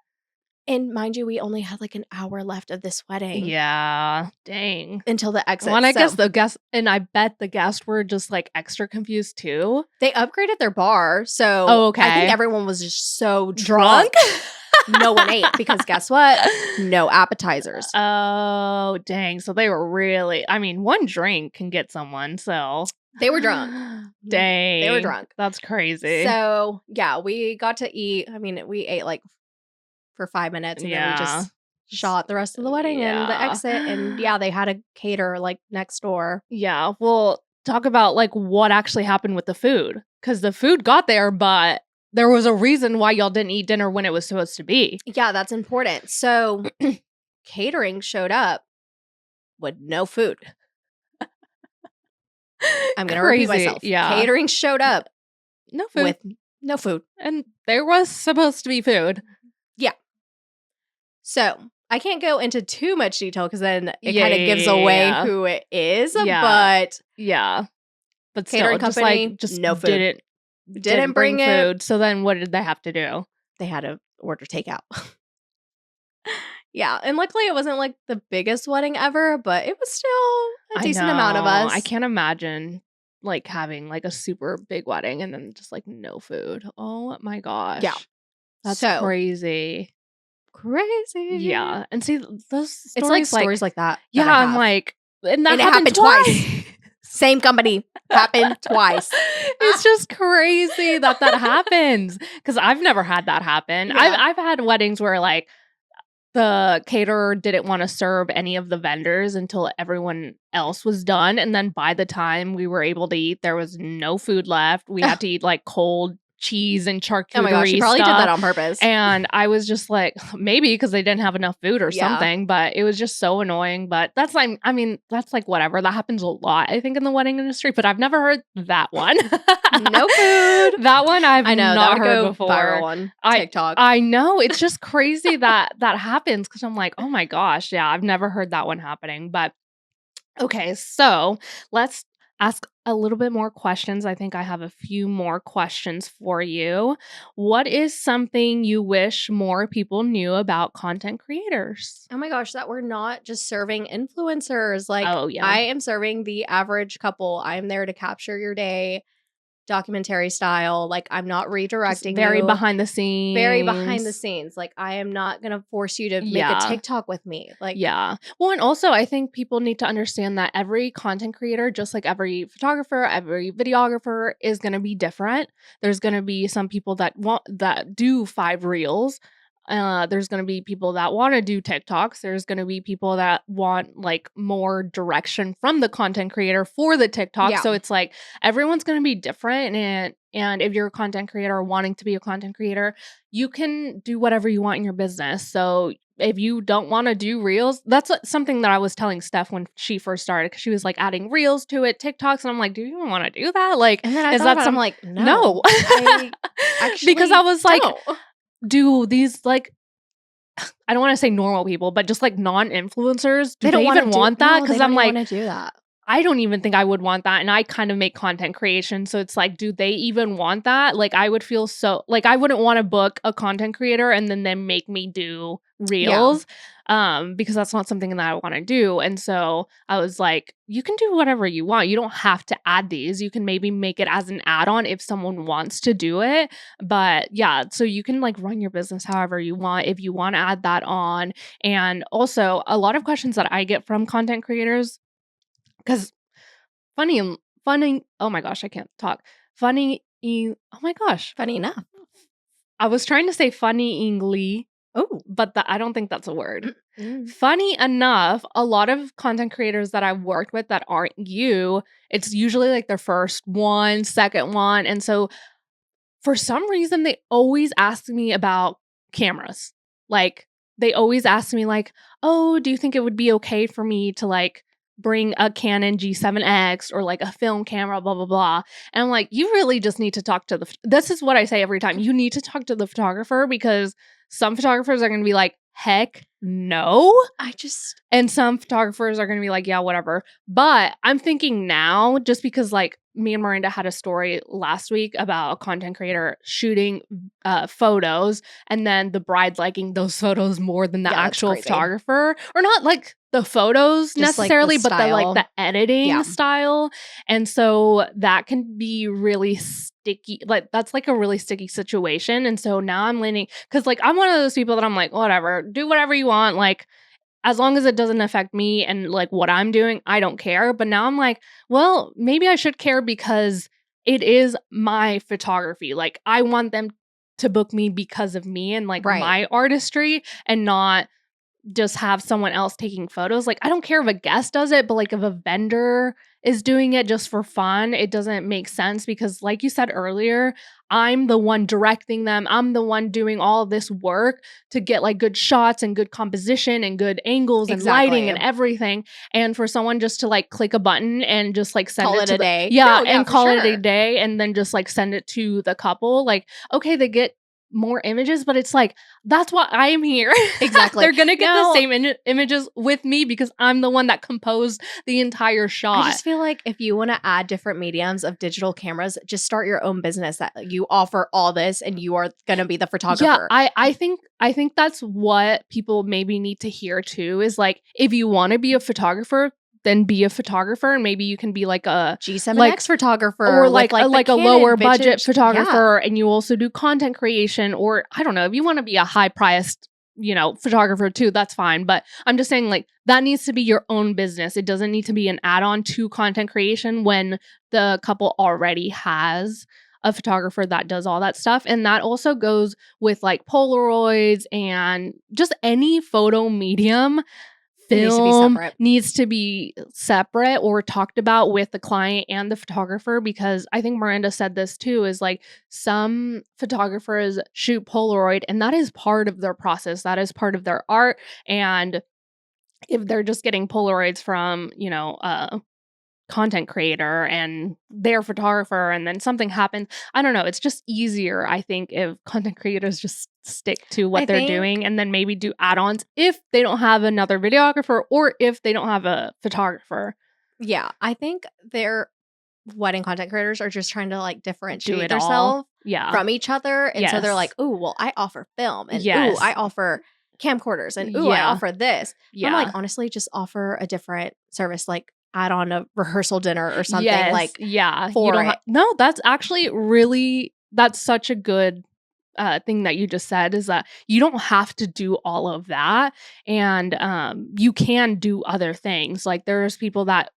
And mind you, we only had like an hour left of this wedding. Yeah. Dang. Until the exit. Well, and I guess the guests, and I bet the guests were just like extra confused too. They upgraded their bar. So I think everyone was just so drunk. No one ate, because guess what? No appetizers. Oh, dang. So they were really, I mean, one drink can get someone. So they were drunk. Dang. They were drunk. That's crazy. So yeah, we got to eat. I mean, we ate like for 5 minutes, and then we just shot the rest of the wedding and the exit. And they had a caterer like next door. Yeah. Well, talk about like what actually happened with the food, because the food got there, but there was a reason why y'all didn't eat dinner when it was supposed to be. Yeah, that's important. So catering showed up with no food. I'm going to repeat myself. Yeah. Catering showed up no food. With no food. And there was supposed to be food. Yeah. So I can't go into too much detail, because then it kind of gives away who it is. But but catering still, company, just no food. Didn't bring food. So then what did they have to do? They had to order takeout. Yeah. And luckily it wasn't like the biggest wedding ever, but it was still a decent amount of us. I can't imagine like having like a super big wedding and then just like no food. Oh my gosh. Yeah. That's crazy. Crazy. Yeah. And see, those stories, it's like stories like that. Yeah. I'm like, and that happened twice. Same company. Happened twice. It's just crazy that happens, because I've never had that happen. Yeah. I've had weddings where like the caterer didn't want to serve any of the vendors until everyone else was done, and then by the time we were able to eat, there was no food left. We had to eat like cold cheese and charcuterie. Oh my gosh, she probably did that on purpose. And I was just like, maybe because they didn't have enough food or something, but it was just so annoying. But that's like, I mean, that's like whatever. That happens a lot, I think, in the wedding industry, but I've never heard that one. No food. That one I've not heard before. Viral on TikTok. I know. It's just crazy that happens, because I'm like, oh my gosh, yeah, I've never heard that one happening. But okay, so let's ask a little bit more questions. I think I have a few more questions for you. What is something you wish more people knew about content creators? Oh my gosh, that we're not just serving influencers. Like, I am serving the average couple. I'm there to capture your day, documentary style. Like, I'm not redirecting very you. behind the scenes. Very behind the scenes. Like, I am not going to force you to make a TikTok with me. Like, well, and also I think people need to understand that every content creator, just like every photographer, every videographer, is going to be different. There's going to be some people that do 5 reels. There's going to be people that want to do TikToks. There's going to be people that want like more direction from the content creator for the TikTok. So it's like everyone's going to be different. And if you're a content creator wanting to be a content creator, you can do whatever you want in your business. So if you don't want to do reels, that's something that I was telling Steph when she first started, because she was like adding reels to it, TikToks. And I'm like, do you even want to do that? Like, and then I thought I'm like, no. I actually because I was like, do these like, I don't want to say normal people, but just like non-influencers, do they even want that? Because I'm like, do that. I don't even think I would want that. And I kind of make content creation. So it's like, do they even want that? Like, I would feel so like I wouldn't want to book a content creator and then make me do reels. because that's not something that I want to do. And so I was like, you can do whatever you want. You don't have to add these. You can maybe make it as an add-on if someone wants to do it. But yeah, so you can like run your business however you want if you want to add that on. And also a lot of questions that I get from content creators, because funny, oh my gosh, I can't talk. Oh my gosh. Funny enough. I was trying to say funny-ingly. Oh, but I don't think that's a word. Funny enough, a lot of content creators that I've worked with that aren't you, it's usually like their first one, second one. And so for some reason, they always ask me about cameras. Like they always ask me like, oh, do you think it would be okay for me to like bring a Canon G7X or like a film camera, blah, blah, blah. And I'm like, you really just need to talk to this is what I say every time. You need to talk to the photographer, because some photographers are going to be like, heck no. And some photographers are going to be like, yeah, whatever. But I'm thinking now, just because like me and Miranda had a story last week about a content creator shooting photos, and then the bride liking those photos more than the actual photographer, or not like the photos just necessarily, like but the editing style. And so that can be really sticky. Like that's like a really sticky situation. And so now I'm leaning, because like I'm one of those people that I'm like, whatever, do whatever you want. Like as long as it doesn't affect me and like what I'm doing, I don't care. But now I'm like, well, maybe I should care, because it is my photography. Like I want them to book me because of me and like my artistry, and not just have someone else taking photos. Like I don't care if a guest does it, but like if a vendor is doing it just for fun, it doesn't make sense, because like you said earlier, I'm the one directing them. I'm the one doing all of this work to get like good shots and good composition and good angles and lighting and everything. And for someone just to like click a button and just like send it to a day. And call it a day, and then just like send it to the couple. Like, okay, they get more images, but it's like, that's why I am here. Exactly. They're gonna get the same images with me, because I'm the one that composed the entire shot. I just feel like if you want to add different mediums of digital cameras, just start your own business that you offer all this, and you are gonna be the photographer. Yeah, I think that's what people maybe need to hear too, is like, if you want to be a photographer, then be a photographer, and maybe you can be like a G7X photographer, or like a lower budget photographer, and you also do content creation, or I don't know, if you want to be a high priced, photographer too, that's fine. But I'm just saying, like, that needs to be your own business. It doesn't need to be an add-on to content creation when the couple already has a photographer that does all that stuff. And that also goes with like Polaroids and just any photo medium. Film needs to be separate or talked about with the client and the photographer, because I think Miranda said this too, is like some photographers shoot Polaroid, and that is part of their process. That is part of their art. And if they're just getting Polaroids from, content creator and their photographer, and then something happens, I don't know, it's just easier, I think, if content creators just stick to what they're doing, and then maybe do add-ons if they don't have another videographer, or if they don't have a photographer. Yeah, I think their wedding content creators are just trying to like differentiate themselves from each other, and so they're like, oh, well, I offer film, and ooh, I offer camcorders, and ooh, I offer this. I'm like, honestly, just offer a different service, like add on a rehearsal dinner or something. No, that's actually really, that's such a good thing that you just said, is that you don't have to do all of that, and you can do other things. Like there's people that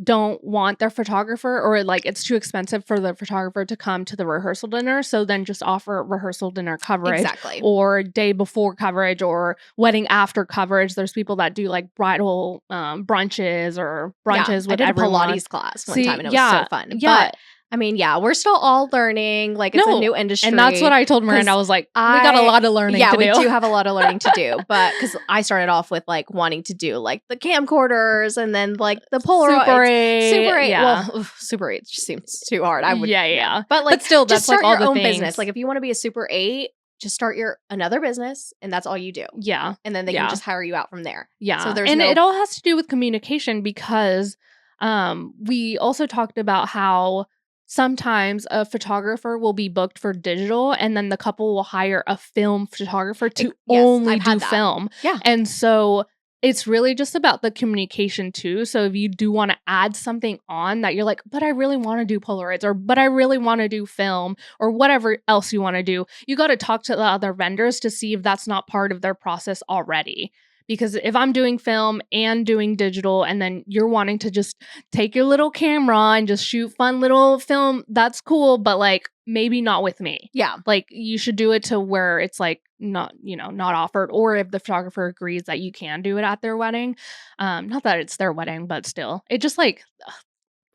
don't want their photographer, or like it's too expensive for the photographer to come to the rehearsal dinner, so then just offer rehearsal dinner coverage, or day before coverage, or wedding after coverage. There's people that do like bridal brunches, or brunches with everyone. I did a Pilates class one time, and it was so fun. But I mean, we're still all learning. Like, it's a new industry. And that's what I told Miranda. I was like, we got a lot of learning to do. Yeah, we do have a lot of learning to do. But because I started off with like wanting to do like the camcorders, and then like the Polaroids. Super 8. Yeah. Well, Super 8 just seems too hard. I would. Yeah. But still, that's like all the own business. Like if you want to be a Super 8, just start your another business, and that's all you do. Yeah. And then they can just hire you out from there. Yeah. So it all has to do with communication, because we also talked about how sometimes a photographer will be booked for digital and then the couple will hire a film photographer to only do film. Yeah. And so it's really just about the communication too. So if you do want to add something on that you're like, but I really want to do Polaroids, or but I really want to do film, or whatever else you want to do, you got to talk to the other vendors to see if that's not part of their process already. Because if I'm doing film and doing digital and then you're wanting to just take your little camera and just shoot fun little film, that's cool, but like maybe not with me. Yeah. Like you should do it to where it's like not, not offered, or if the photographer agrees that you can do it at their wedding. Not that it's their wedding, but still. It just like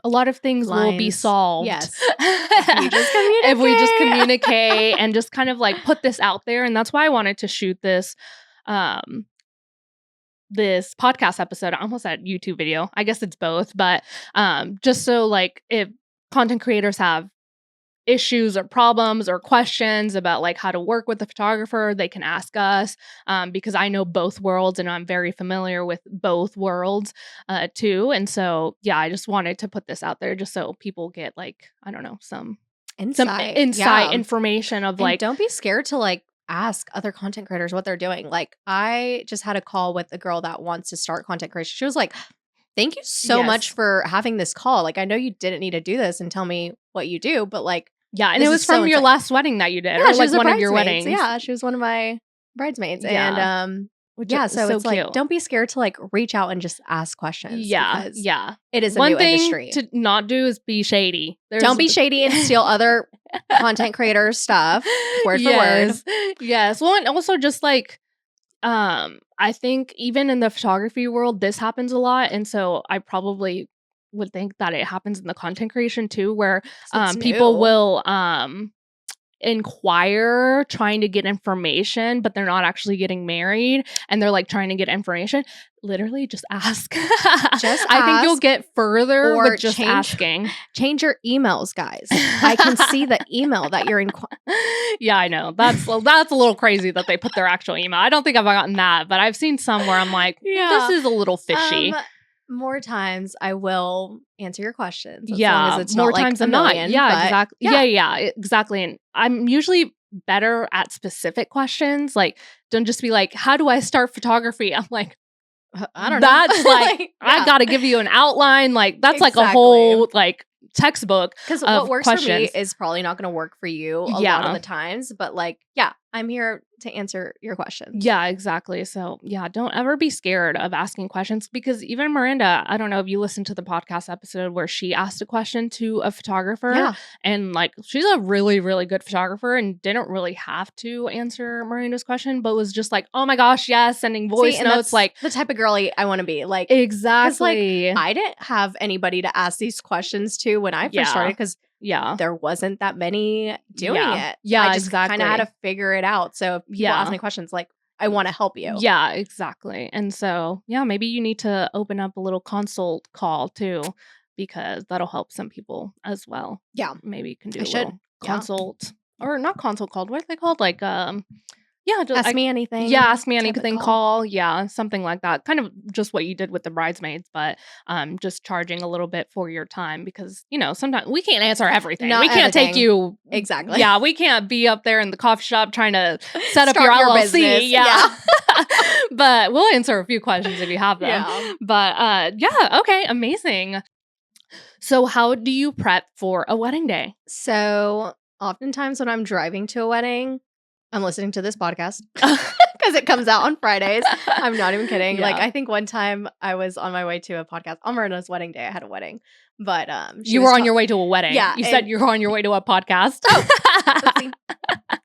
a lot of things will be solved. Yes. If we just communicate and just kind of like put this out there. And that's why I wanted to shoot this podcast episode. I almost said YouTube video. I guess it's both, but just so like if content creators have issues or problems or questions about like how to work with the photographer, they can ask us, because I know both worlds and I'm very familiar with both worlds too. And so yeah, I just wanted to put this out there just so people get like, I don't know, some insight information of like, don't be scared to like ask other content creators what they're doing. Like I just had a call with a girl that wants to start content creation. She was like, thank you so much for having this call. Like I know you didn't need to do this and tell me what you do, but like, yeah, and it was from your last wedding that you did, or like one of your weddings. Yeah, she was one of my bridesmaids. Yeah. And so it's cute. Like don't be scared to like reach out and just ask questions. Yeah. It is a one new thing industry. To not do is be shady. Don't be shady and steal other content creators' stuff. Word for word. Yes. Well, and also just like I think even in the photography world, this happens a lot. And so I probably would think that it happens in the content creation too, where people will inquire trying to get information, but they're not actually getting married and they're like trying to get information. Literally just ask. I think you'll get further with just asking. Change your emails, guys. I can see the email that you're in. Yeah, I know. That's a little crazy that they put their actual email. I don't think I've gotten that, but I've seen some where I'm like, this is a little fishy. More times I will answer your questions. As long as it's more not times like than not. Yeah, exactly. Yeah, exactly. And I'm usually better at specific questions. Like, don't just be like, how do I start photography? I'm like, I don't know. That's like, I got to give you an outline. Like, that's like a whole like textbook. Because what works for me is probably not going to work for you a lot of the times. But like, I'm here to answer your questions. Yeah, exactly. So yeah, don't ever be scared of asking questions, because even Miranda, I don't know if you listened to the podcast episode where she asked a question to a photographer, and like she's a really, really good photographer and didn't really have to answer Miranda's question, but was just like, oh my gosh, yes, sending voice notes. Like the type of girly I want to be. Like exactly. Like, I didn't have anybody to ask these questions to when I first started, because there wasn't that many doing it. Yeah, I just kind of had to figure it out. So if people ask me questions, like, I want to help you. Yeah, exactly. And so, maybe you need to open up a little consult call too, because that'll help some people as well. Yeah. Maybe you can do a little consult, or not consult called. What are they called? Like, just ask me anything. Yeah, ask me anything call. Yeah, something like that. Kind of just what you did with the bridesmaids, but just charging a little bit for your time, because sometimes we can't answer everything. We can't take you exactly. Yeah, we can't be up there in the coffee shop trying to set up your LLC. Yeah. But we'll answer a few questions if you have them. Yeah. But okay, amazing. So how do you prep for a wedding day? So oftentimes when I'm driving to a wedding, I'm listening to this podcast because it comes out on Fridays. I'm not even kidding. Like, I think one time I was on my way to a podcast on Miranda's wedding day. I had a wedding, but you were on your way to a wedding. Yeah, you said you were on your way to a podcast.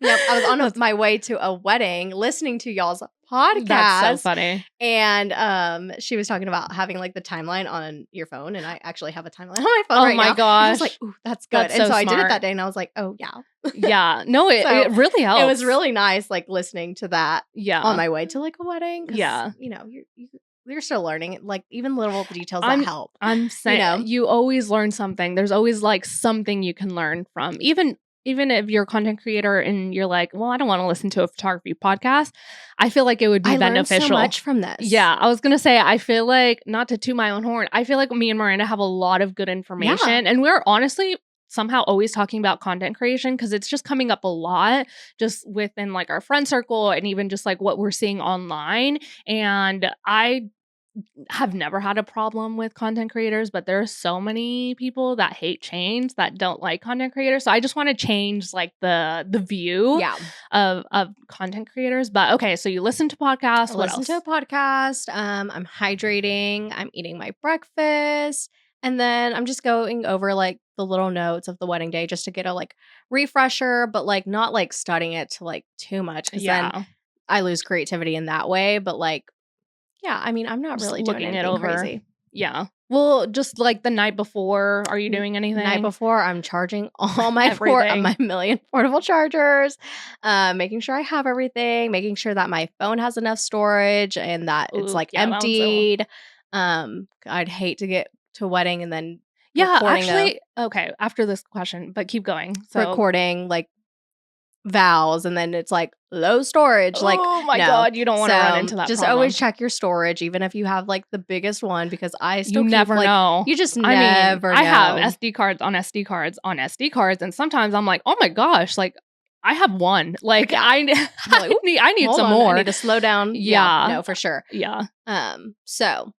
Nope, I was on my way to a wedding, listening to y'all's podcast. That's so funny. And she was talking about having like the timeline on your phone, and I actually have a timeline on my phone right now. Oh my gosh. I was like, ooh, that's good. That's so I did it that day, and I was like, oh yeah. Yeah. No, it really helps. It was really nice, like listening to that on my way to like a wedding. Yeah. You're still learning, like even little details that help. I'm saying, you always learn something. There's always like something you can learn from. Even if you're a content creator and you're like, well, I don't want to listen to a photography podcast, I feel like it would be beneficial. I learned so much from this. Yeah, I was going to say, I feel like, not to toot my own horn, I feel like me and Miranda have a lot of good information. And we're honestly somehow always talking about content creation because it's just coming up a lot just within like our friend circle and even just like what we're seeing online. And I have never had a problem with content creators, but there are so many people that hate change that don't like content creators. So I just want to change like the view of content creators. But okay, so you listen to podcasts. What else? Listen to a podcast. I'm hydrating. I'm eating my breakfast. And then I'm just going over like the little notes of the wedding day just to get a like refresher, but like not like studying it to like too much because then I lose creativity in that way. But like, yeah, I mean, I'm not just really doing anything crazy. Yeah. Well, just like the night before, are you doing anything? Night before, I'm charging all my my million portable chargers, making sure I have everything, making sure that my phone has enough storage and that it's like emptied. I'd hate to get to a wedding and then okay, after this question, but keep going. So recording like vows and then it's like low storage. Like, oh my God, you don't want to run into that just problem. always check your storage, even if you have like the biggest one, because I still never know. You just never know. I have SD cards on SD cards on SD cards, and sometimes I'm like, oh my gosh, like I have one. Like I need some more. I need to slow down. Yeah. No, for sure. Yeah. So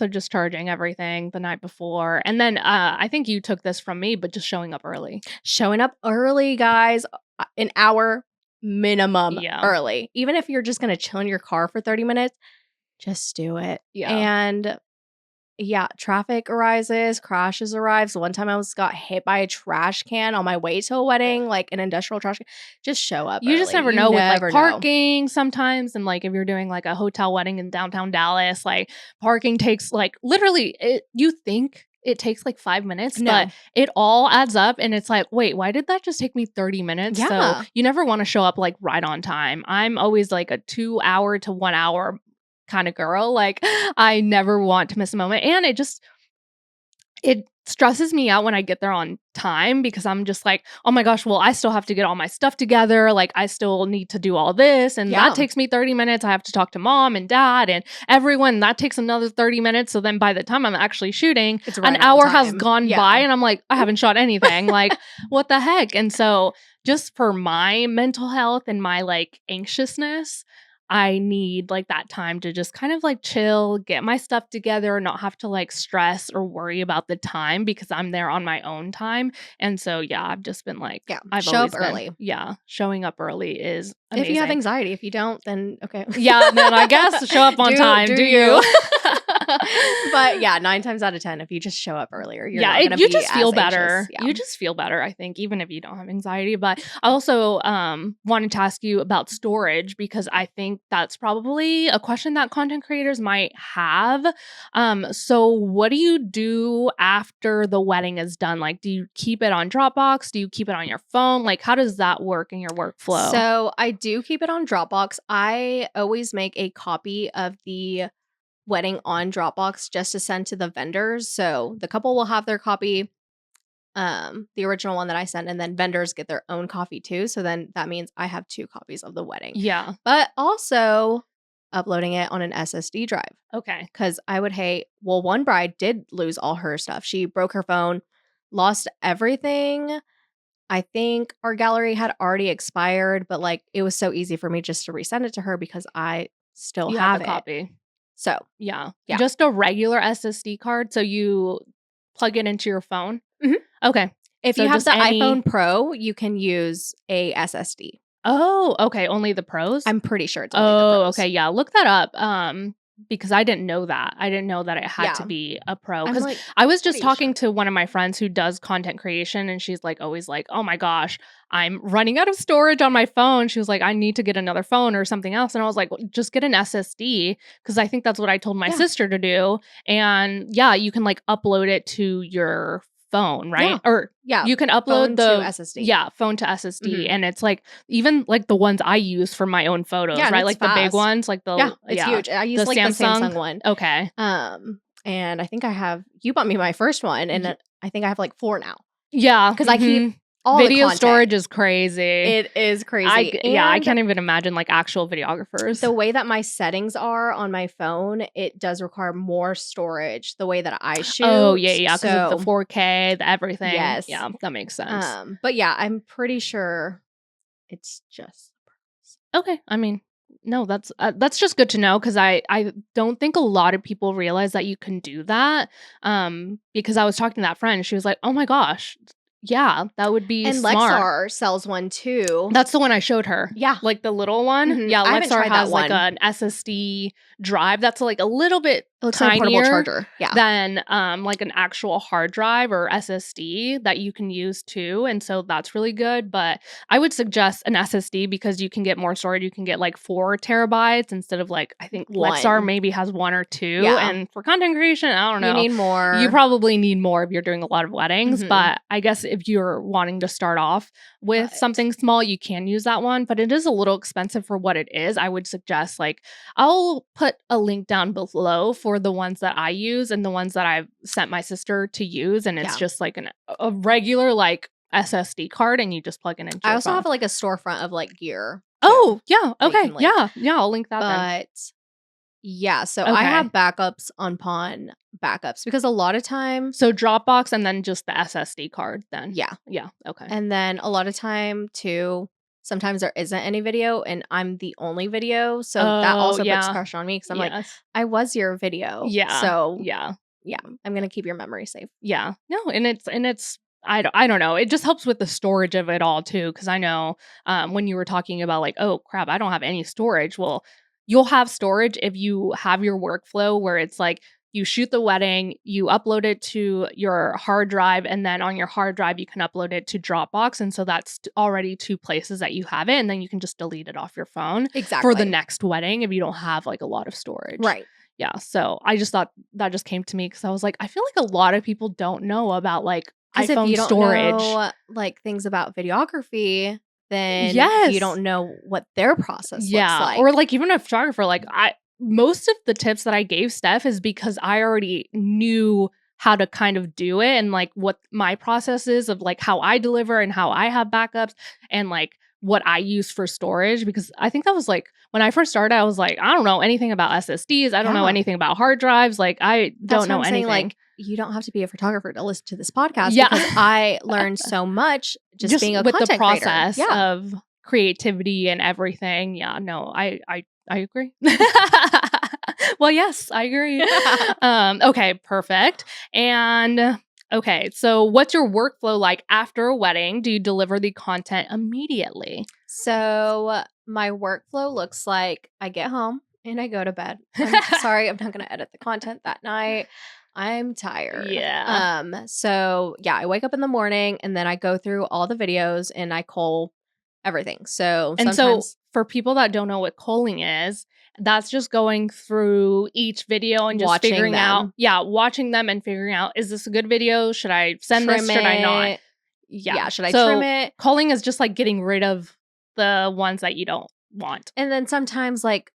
just charging everything the night before. And then I think you took this from me, but just showing up early. Showing up early, guys. An hour minimum early. Even if you're just going to chill in your car for 30 minutes, just do it. Yeah. And traffic arises, crashes arrives. One time I got hit by a trash can on my way to a wedding, like an industrial trash can. Just show up You early. just never know with like parking sometimes. And like if you're doing like a hotel wedding in downtown Dallas, like parking takes like literally you think it takes like 5 minutes, but it all adds up and it's like, wait, why did that just take me 30 minutes? Yeah. So you never want to show up like right on time. I'm always like a 2 hour to 1 hour kind of girl. Like I never want to miss a moment. And it stresses me out when I get there on time because I'm just like, oh my gosh, well, I still have to get all my stuff together. Like I still need to do all this. And that takes me 30 minutes. I have to talk to mom and dad and everyone. That takes another 30 minutes. So then by the time I'm actually shooting, an hour has gone by and I'm like, I haven't shot anything. Like what the heck? And so just for my mental health and my like anxiousness, I need like that time to just kind of like chill, get my stuff together, not have to like stress or worry about the time because I'm there on my own time. And so, I've just been like, I've show up early. Showing up early is amazing. If you have anxiety, if you don't, then okay. Then I guess show up on time. Do you? But 9 times out of 10, if you just show up earlier, you're not gonna you be just feel as better. Anxious. Yeah. You just feel better, I think, even if you don't have anxiety. But I also wanted to ask you about storage because I think that's probably a question that content creators might have. So what do you do after the wedding is done? Like, do you keep it on Dropbox? Do you keep it on your phone? Like, how does that work in your workflow? So I do keep it on Dropbox. I always make a copy of the wedding on Dropbox just to send to the vendors. So the couple will have their copy, the original one that I sent, and then vendors get their own copy too. So then that means I have 2 copies of the wedding. Yeah. But also uploading it on an SSD drive. Okay. Because I would hate, one bride did lose all her stuff. She broke her phone, lost everything. I think our gallery had already expired, but like it was so easy for me just to resend it to her because I still have the it. Copy. So, yeah. Just a regular SSD card. So you plug it into your phone. Mm-hmm. Okay. If you have the iPhone Pro, you can use a SSD. Oh, okay. Only the Pros? I'm pretty sure it's only the Pros. Okay. Yeah. Look that up. Because I didn't know that. I didn't know that it had to be a Pro. Because like, I was just talking to one of my friends who does content creation, and she's like always like, oh my gosh, I'm running out of storage on my phone. She was like, I need to get another phone or something else. And I was like, well, just get an SSD, because I think that's what I told my sister to do. And you can like upload it to your phone, right? Or you can upload phone the to SSD. Phone to SSD. And it's like even like the ones I use for my own photos, right? Like fast. The big ones, like the it's huge. I use like the Samsung one. Okay. And I think you bought me my first one, and I think I have like 4 now. Yeah, because I keep all video the content. storage is crazy. It is crazy. I can't even imagine like actual videographers. The way that my settings are on my phone, it does require more storage. The way that I shoot. Oh yeah, because of the 4K, the everything. Yes, yeah, that makes sense. But yeah, I'm pretty sure it's just okay. I mean, no, that's just good to know because I don't think a lot of people realize that you can do that. Because I was talking to that friend, she was like, "Oh my gosh, yeah, that would be smart." And Lexar sells one too. That's the one I showed her. Yeah, like the little one. Mm-hmm. Yeah, Lexar has like an SSD drive that's like a little bit tinier like a portable charger. Yeah, than like an actual hard drive or SSD that you can use too, and so that's really good. But I would suggest an SSD because you can get more storage. You can get like 4 terabytes instead of like I think Lexar maybe has 1 or 2. Yeah. And for content creation, I don't know. You need more. You probably need more if you're doing a lot of weddings. Mm-hmm. But I guess if you're wanting to start off with something small, you can use that one. But it is a little expensive for what it is. I would suggest like I'll put a link down below for the ones that I use and the ones that I've sent my sister to use, and it's just like a regular like SSD card, and you just plug it into. I also have like a storefront of like gear. Oh yeah, okay, yeah, I'll link that. But yeah, so I have backups upon backups because a lot of times, so Dropbox and then just the SSD card. Then yeah, okay, and then a lot of time too. Sometimes there isn't any video and I'm the only video. So that also puts pressure on me because I'm like, I was your video. Yeah. So yeah, I'm going to keep your memory safe. Yeah. No, and it's I don't know. It just helps with the storage of it all too. Cause I know when you were talking about like, oh crap, I don't have any storage. Well, you'll have storage if you have your workflow where it's like, you shoot the wedding, you upload it to your hard drive, and then on your hard drive, you can upload it to Dropbox. And so that's already 2 places that you have it. And then you can just delete it off your phone for the next wedding if you don't have like a lot of storage. Right. Yeah. So I just thought that just came to me because I was like, I feel like a lot of people don't know about like iPhone if you don't storage. Know, like things about videography, then you don't know what their process looks like. Or like even a photographer, like most of the tips that I gave Steph is because I already knew how to kind of do it and like what my process is of like how I deliver and how I have backups and like what I use for storage. Because I think that was like when I first started, I was like, I don't know anything about SSDs. I don't know anything about hard drives. Like I don't know anything. Like you don't have to be a photographer to listen to this podcast because I learned so much just being a content with the process creator. of creativity and everything. Yeah, no, I agree. Well, yes, I agree. Okay, perfect. And okay, so what's your workflow like after a wedding? Do you deliver the content immediately? So my workflow looks like I get home and I go to bed. I'm sorry, I'm not going to edit the content that night. I'm tired. Yeah. So yeah, I wake up in the morning and then I go through all the videos and I cull everything. So for people that don't know what culling is, that's just going through each video and just figuring out, watching them and figuring out, is this a good video? Should I send this? Should I not? Yeah. Should I trim it? Culling is just like getting rid of the ones that you don't want. And then sometimes like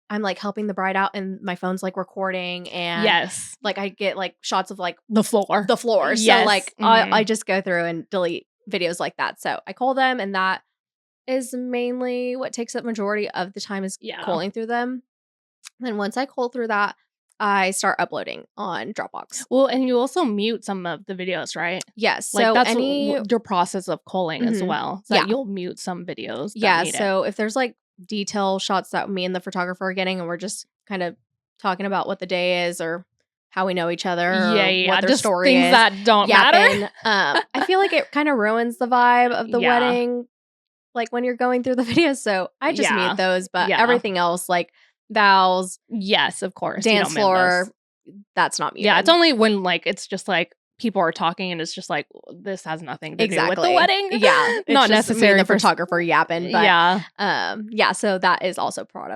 I'm like helping the bride out and my phone's like recording and like I get like shots of like the floor. So like I just go through and delete videos like that. So I cull them and that is mainly what takes up majority of the time is culling through them. And then once I cull through that, I start uploading on Dropbox. Well, and you also mute some of the videos, right? Yes. Like so that's your process of culling as well. So that you'll mute some videos. So if there's like detail shots that me and the photographer are getting and we're just kind of talking about what the day is or how we know each other or what their just story things is. That don't matter. I feel like it kind of ruins the vibe of the wedding. Like when you're going through the videos. So I just mute those, but everything else like vows. Yes, of course. Dance floor. That's not muted. Yeah, it's only when like it's just like people are talking and it's just like this has nothing to do with the wedding. Yeah. Not necessarily the photographer yapping. But so that is also part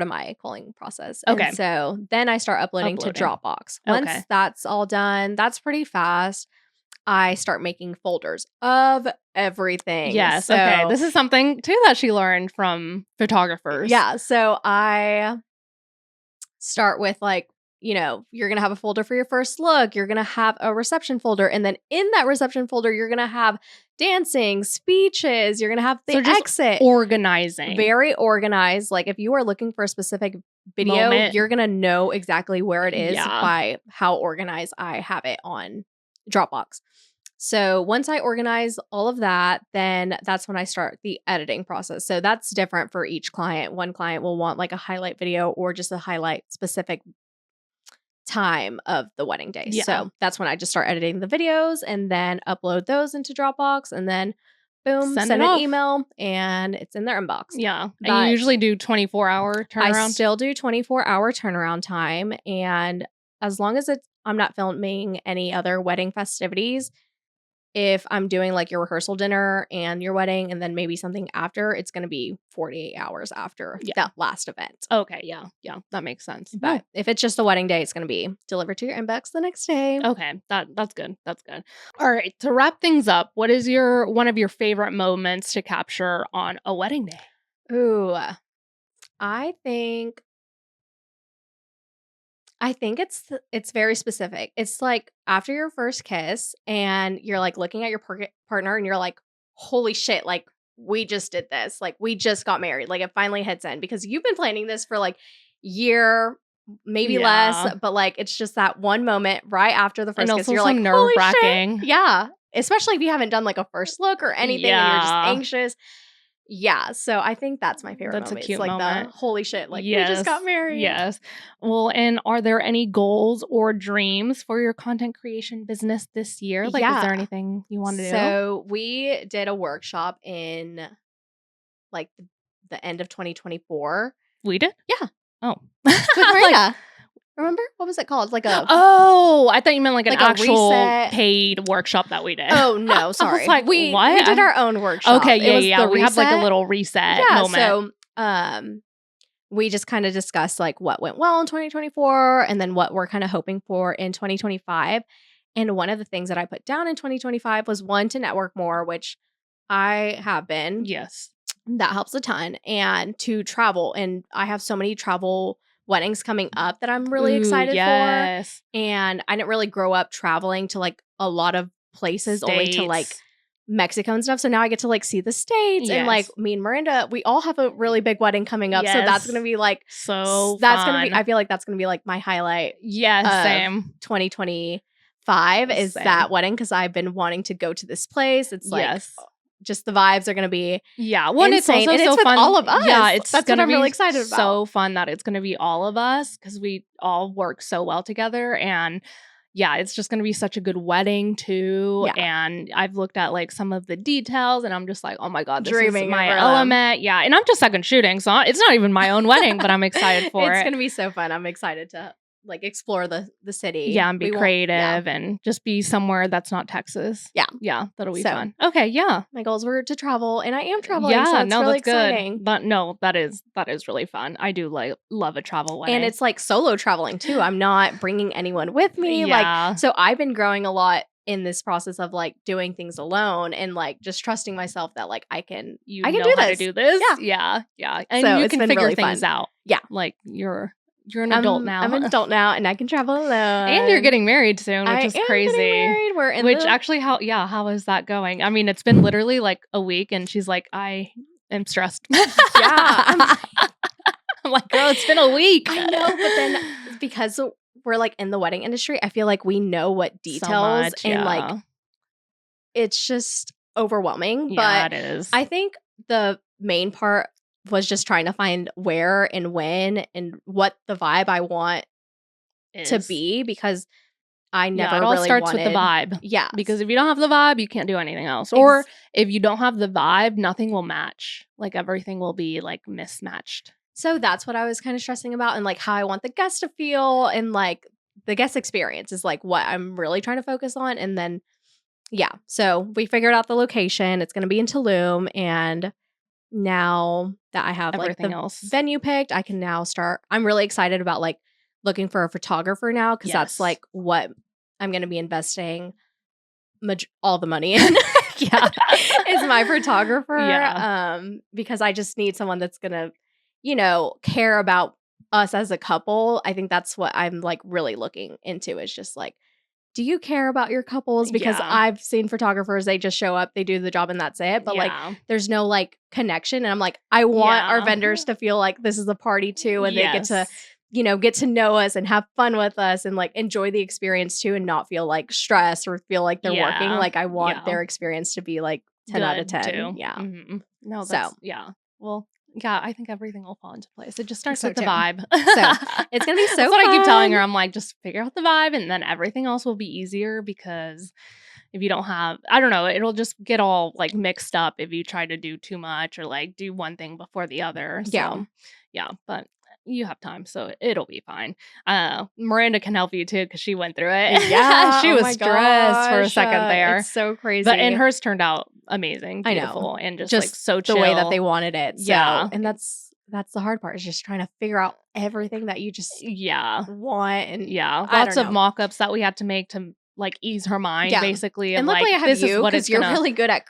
of my culling process. Okay. And so then I start uploading to Dropbox. Once that's all done, that's pretty fast. I start making folders of everything. Yes. So, okay. This is something too that she learned from photographers. Yeah. So I start with like you're going to have a folder for your first look. You're going to have a reception folder. And then in that reception folder, you're going to have dancing, speeches. You're going to have the exit. Organizing. Very organized. Like if you are looking for a specific video, you're going to know exactly where it is by how organized I have it on Dropbox. So once I organize all of that, then that's when I start the editing process. So that's different for each client. One client will want like a highlight video or just a highlight specific time of the wedding day. Yeah. So that's when I just start editing the videos and then upload those into Dropbox and then boom, send an email and it's in their inbox. Yeah. And you usually do 24-hour turnaround? I still do 24-hour turnaround time. And as long as I'm not filming any other wedding festivities, if I'm doing like your rehearsal dinner and your wedding and then maybe something after, it's going to be 48 hours after that last event. Okay. Yeah. Yeah. That makes sense. But if it's just the wedding day, it's going to be delivered to your inbox the next day. Okay. That's good. That's good. All right. To wrap things up, what is one of your favorite moments to capture on a wedding day? Ooh, I think it's very specific. It's like after your first kiss and you're like looking at your partner and you're like, holy shit, like we just did this. Like we just got married. Like it finally hits in because you've been planning this for like year, maybe less, but like it's just that one moment right after the first kiss. You're like, nerve-wracking. Yeah. Especially if you haven't done like a first look or anything and you're just anxious. Yeah, so I think that's my favorite moment. That's a cute it's like moment. The holy shit, like we just got married. Yes. Well, and are there any goals or dreams for your content creation business this year? Like, is there anything you want to do? So we did a workshop in like the end of 2024. We did? Yeah. Oh. With Miranda. Remember? What was it called? Like a I thought you meant like an actual reset. Paid workshop that we did. Oh no, sorry. I was like, we what? We did our own workshop. Okay, yeah. We had like a little reset moment. So we just kind of discussed like what went well in 2024 and then what we're kind of hoping for in 2025. And one of the things that I put down in 2025 was one, to network more, which I have been. Yes. That helps a ton. And to travel. And I have so many travel weddings coming up that I'm really excited for. And I didn't really grow up traveling to like a lot of places, only to like Mexico and stuff. So now I get to like see the States and like me and Miranda, we all have a really big wedding coming up. So that's going to be like, that's going to be, I feel like that's going to be like my highlight. Yeah, same. 2025 is that wedding. Cause I've been wanting to go to this place. It's like, just the vibes are going to be one, insane. It's also and so it's fun. With all of us. Yeah, that's what I'm really excited about. So fun that it's going to be all of us because we all work so well together. And yeah, it's just going to be such a good wedding too. Yeah. And I've looked at like some of the details and I'm just like, oh my God, this is my element. Yeah. And I'm just second shooting. So it's not even my own wedding, but I'm excited for it. It's going to be so fun. I'm excited to like explore the city. Yeah, and be creative and just be somewhere that's not Texas. Yeah. Yeah, that'll be fun. Okay, yeah. My goals were to travel and I am traveling. Yeah, so it's really exciting. Good. That is really fun. I do like love a travel wedding. And it's like solo traveling too. I'm not bringing anyone with me. Like so I've been growing a lot in this process of like doing things alone and like just trusting myself that like I can do this. Yeah. And so you can figure really things out. Yeah. Like you're an adult now. I'm an adult now, and I can travel alone. And you're getting married soon, which is crazy. Married. We're in actually, how is that going? I mean, it's been literally like a week, and she's like, I am stressed. Yeah, I'm like, girl, it's been a week. I know, but then because we're like in the wedding industry, I feel like we know what details and like it's just overwhelming. Yeah, but it is. I think the main part was just trying to find where and when and what the vibe I want to be because I never it all really starts with the vibe. Yeah. Because if you don't have the vibe, you can't do anything else. Or if you don't have the vibe, nothing will match. Like everything will be like mismatched. So that's what I was kind of stressing about and like how I want the guest to feel and like the guest experience is like what I'm really trying to focus on. And then, so we figured out the location. It's going to be in Tulum and now that I have everything like the else venue picked, I can now start. I'm really excited about like looking for a photographer now because that's like what I'm going to be investing all the money in. Is my photographer. Because I just need someone that's going to, care about us as a couple, I think that's what I'm like really looking into, is just like, do you care about your couples? Because I've seen photographers, they just show up, they do the job and that's it. But like, there's no like connection. And I'm like, I want our vendors to feel like this is a party too. And they get to, you know, get to know us and have fun with us and like enjoy the experience too, and not feel like stressed or feel like they're working. Like I want their experience to be like 10 out of 10. Too. Yeah. Mm-hmm. No, that's, Well, yeah, I think everything will fall into place. It just starts with the too. vibe. So it's going to be so That's fun. what I keep telling her. I'm like, just figure out the vibe and then everything else will be easier, because if you don't have, I don't know, it'll just get all like mixed up if you try to do too much or like do one thing before the other. So, but you have time, so it'll be fine. Miranda can help you too, because she went through it. Yeah, she was stressed for a second there. It's so crazy, and hers turned out amazing, beautiful, and just like so chill. The way that they wanted it. So, and that's the hard part, is just trying to figure out everything that you just want. And lots of mock-ups that we had to make to like ease her mind, basically. And luckily, I have you, because you're really good at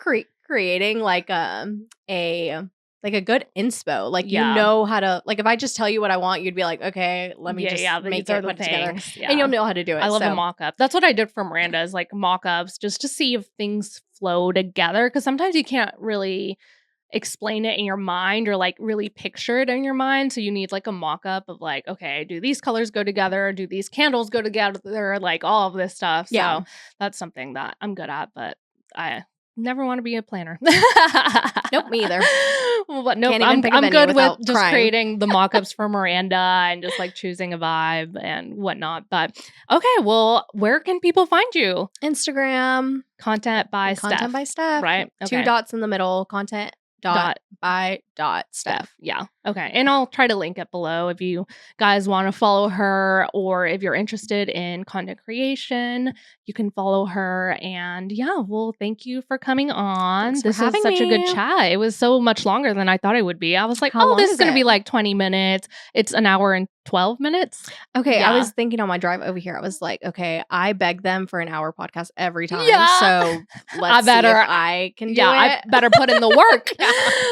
creating like a good inspo. Like, you know how to, like, if I just tell you what I want, you'd be like, okay, let me just make it, put it together. And you'll know how to do it. I love a mock-up. That's what I did for Miranda, is like mock-ups, just to see if things flow together. Because sometimes you can't really explain it in your mind or like really picture it in your mind. So you need like a mock-up of like, okay, do these colors go together? Do these candles go together? Like all of this stuff. So that's something that I'm good at, but I never want to be a planner. Nope, me either. Well, but nope, I'm good with just creating the mock-ups for Miranda and just like choosing a vibe and whatnot. But okay, well, where can people find you? Instagram. Content by Steph. Right? Okay. 2 dots in the middle. Content by Steph. Yeah. Okay. And I'll try to link it below if you guys want to follow her, or if you're interested in content creation, you can follow her. And well, thank you for coming on. This was such a good chat. It was so much longer than I thought it would be. I was like, this is going to be like 20 minutes. It's an hour and 12 minutes. Okay. I was thinking on my drive over here, I was like, okay, I beg them for an hour podcast every time. So let's see if I can do it. I better put in the work.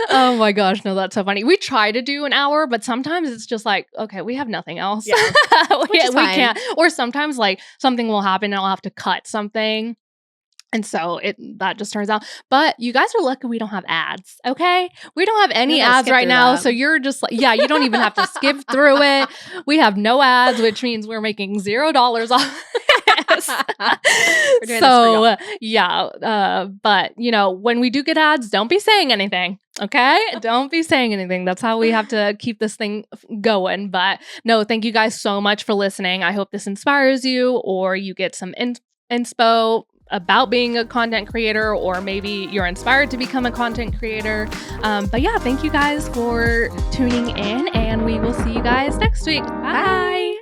Oh my gosh. No, that's so funny. We try to do an hour, but sometimes it's just like, okay, we have nothing else. we can't. Or sometimes like something will happen and I'll have to cut something. And so that just turns out. But you guys are lucky we don't have ads, okay? We don't have any ads right now. So you're just like, you don't even have to skip through it. We have no ads, which means we're making $0 off. So but you know, when we do get ads, don't be saying anything, okay? Don't be saying anything. That's how we have to keep this thing going. But no, thank you guys so much for listening. I hope this inspires you, or you get some inspo about being a content creator, or maybe you're inspired to become a content creator. But thank you guys for tuning in, and we will see you guys next week. Bye.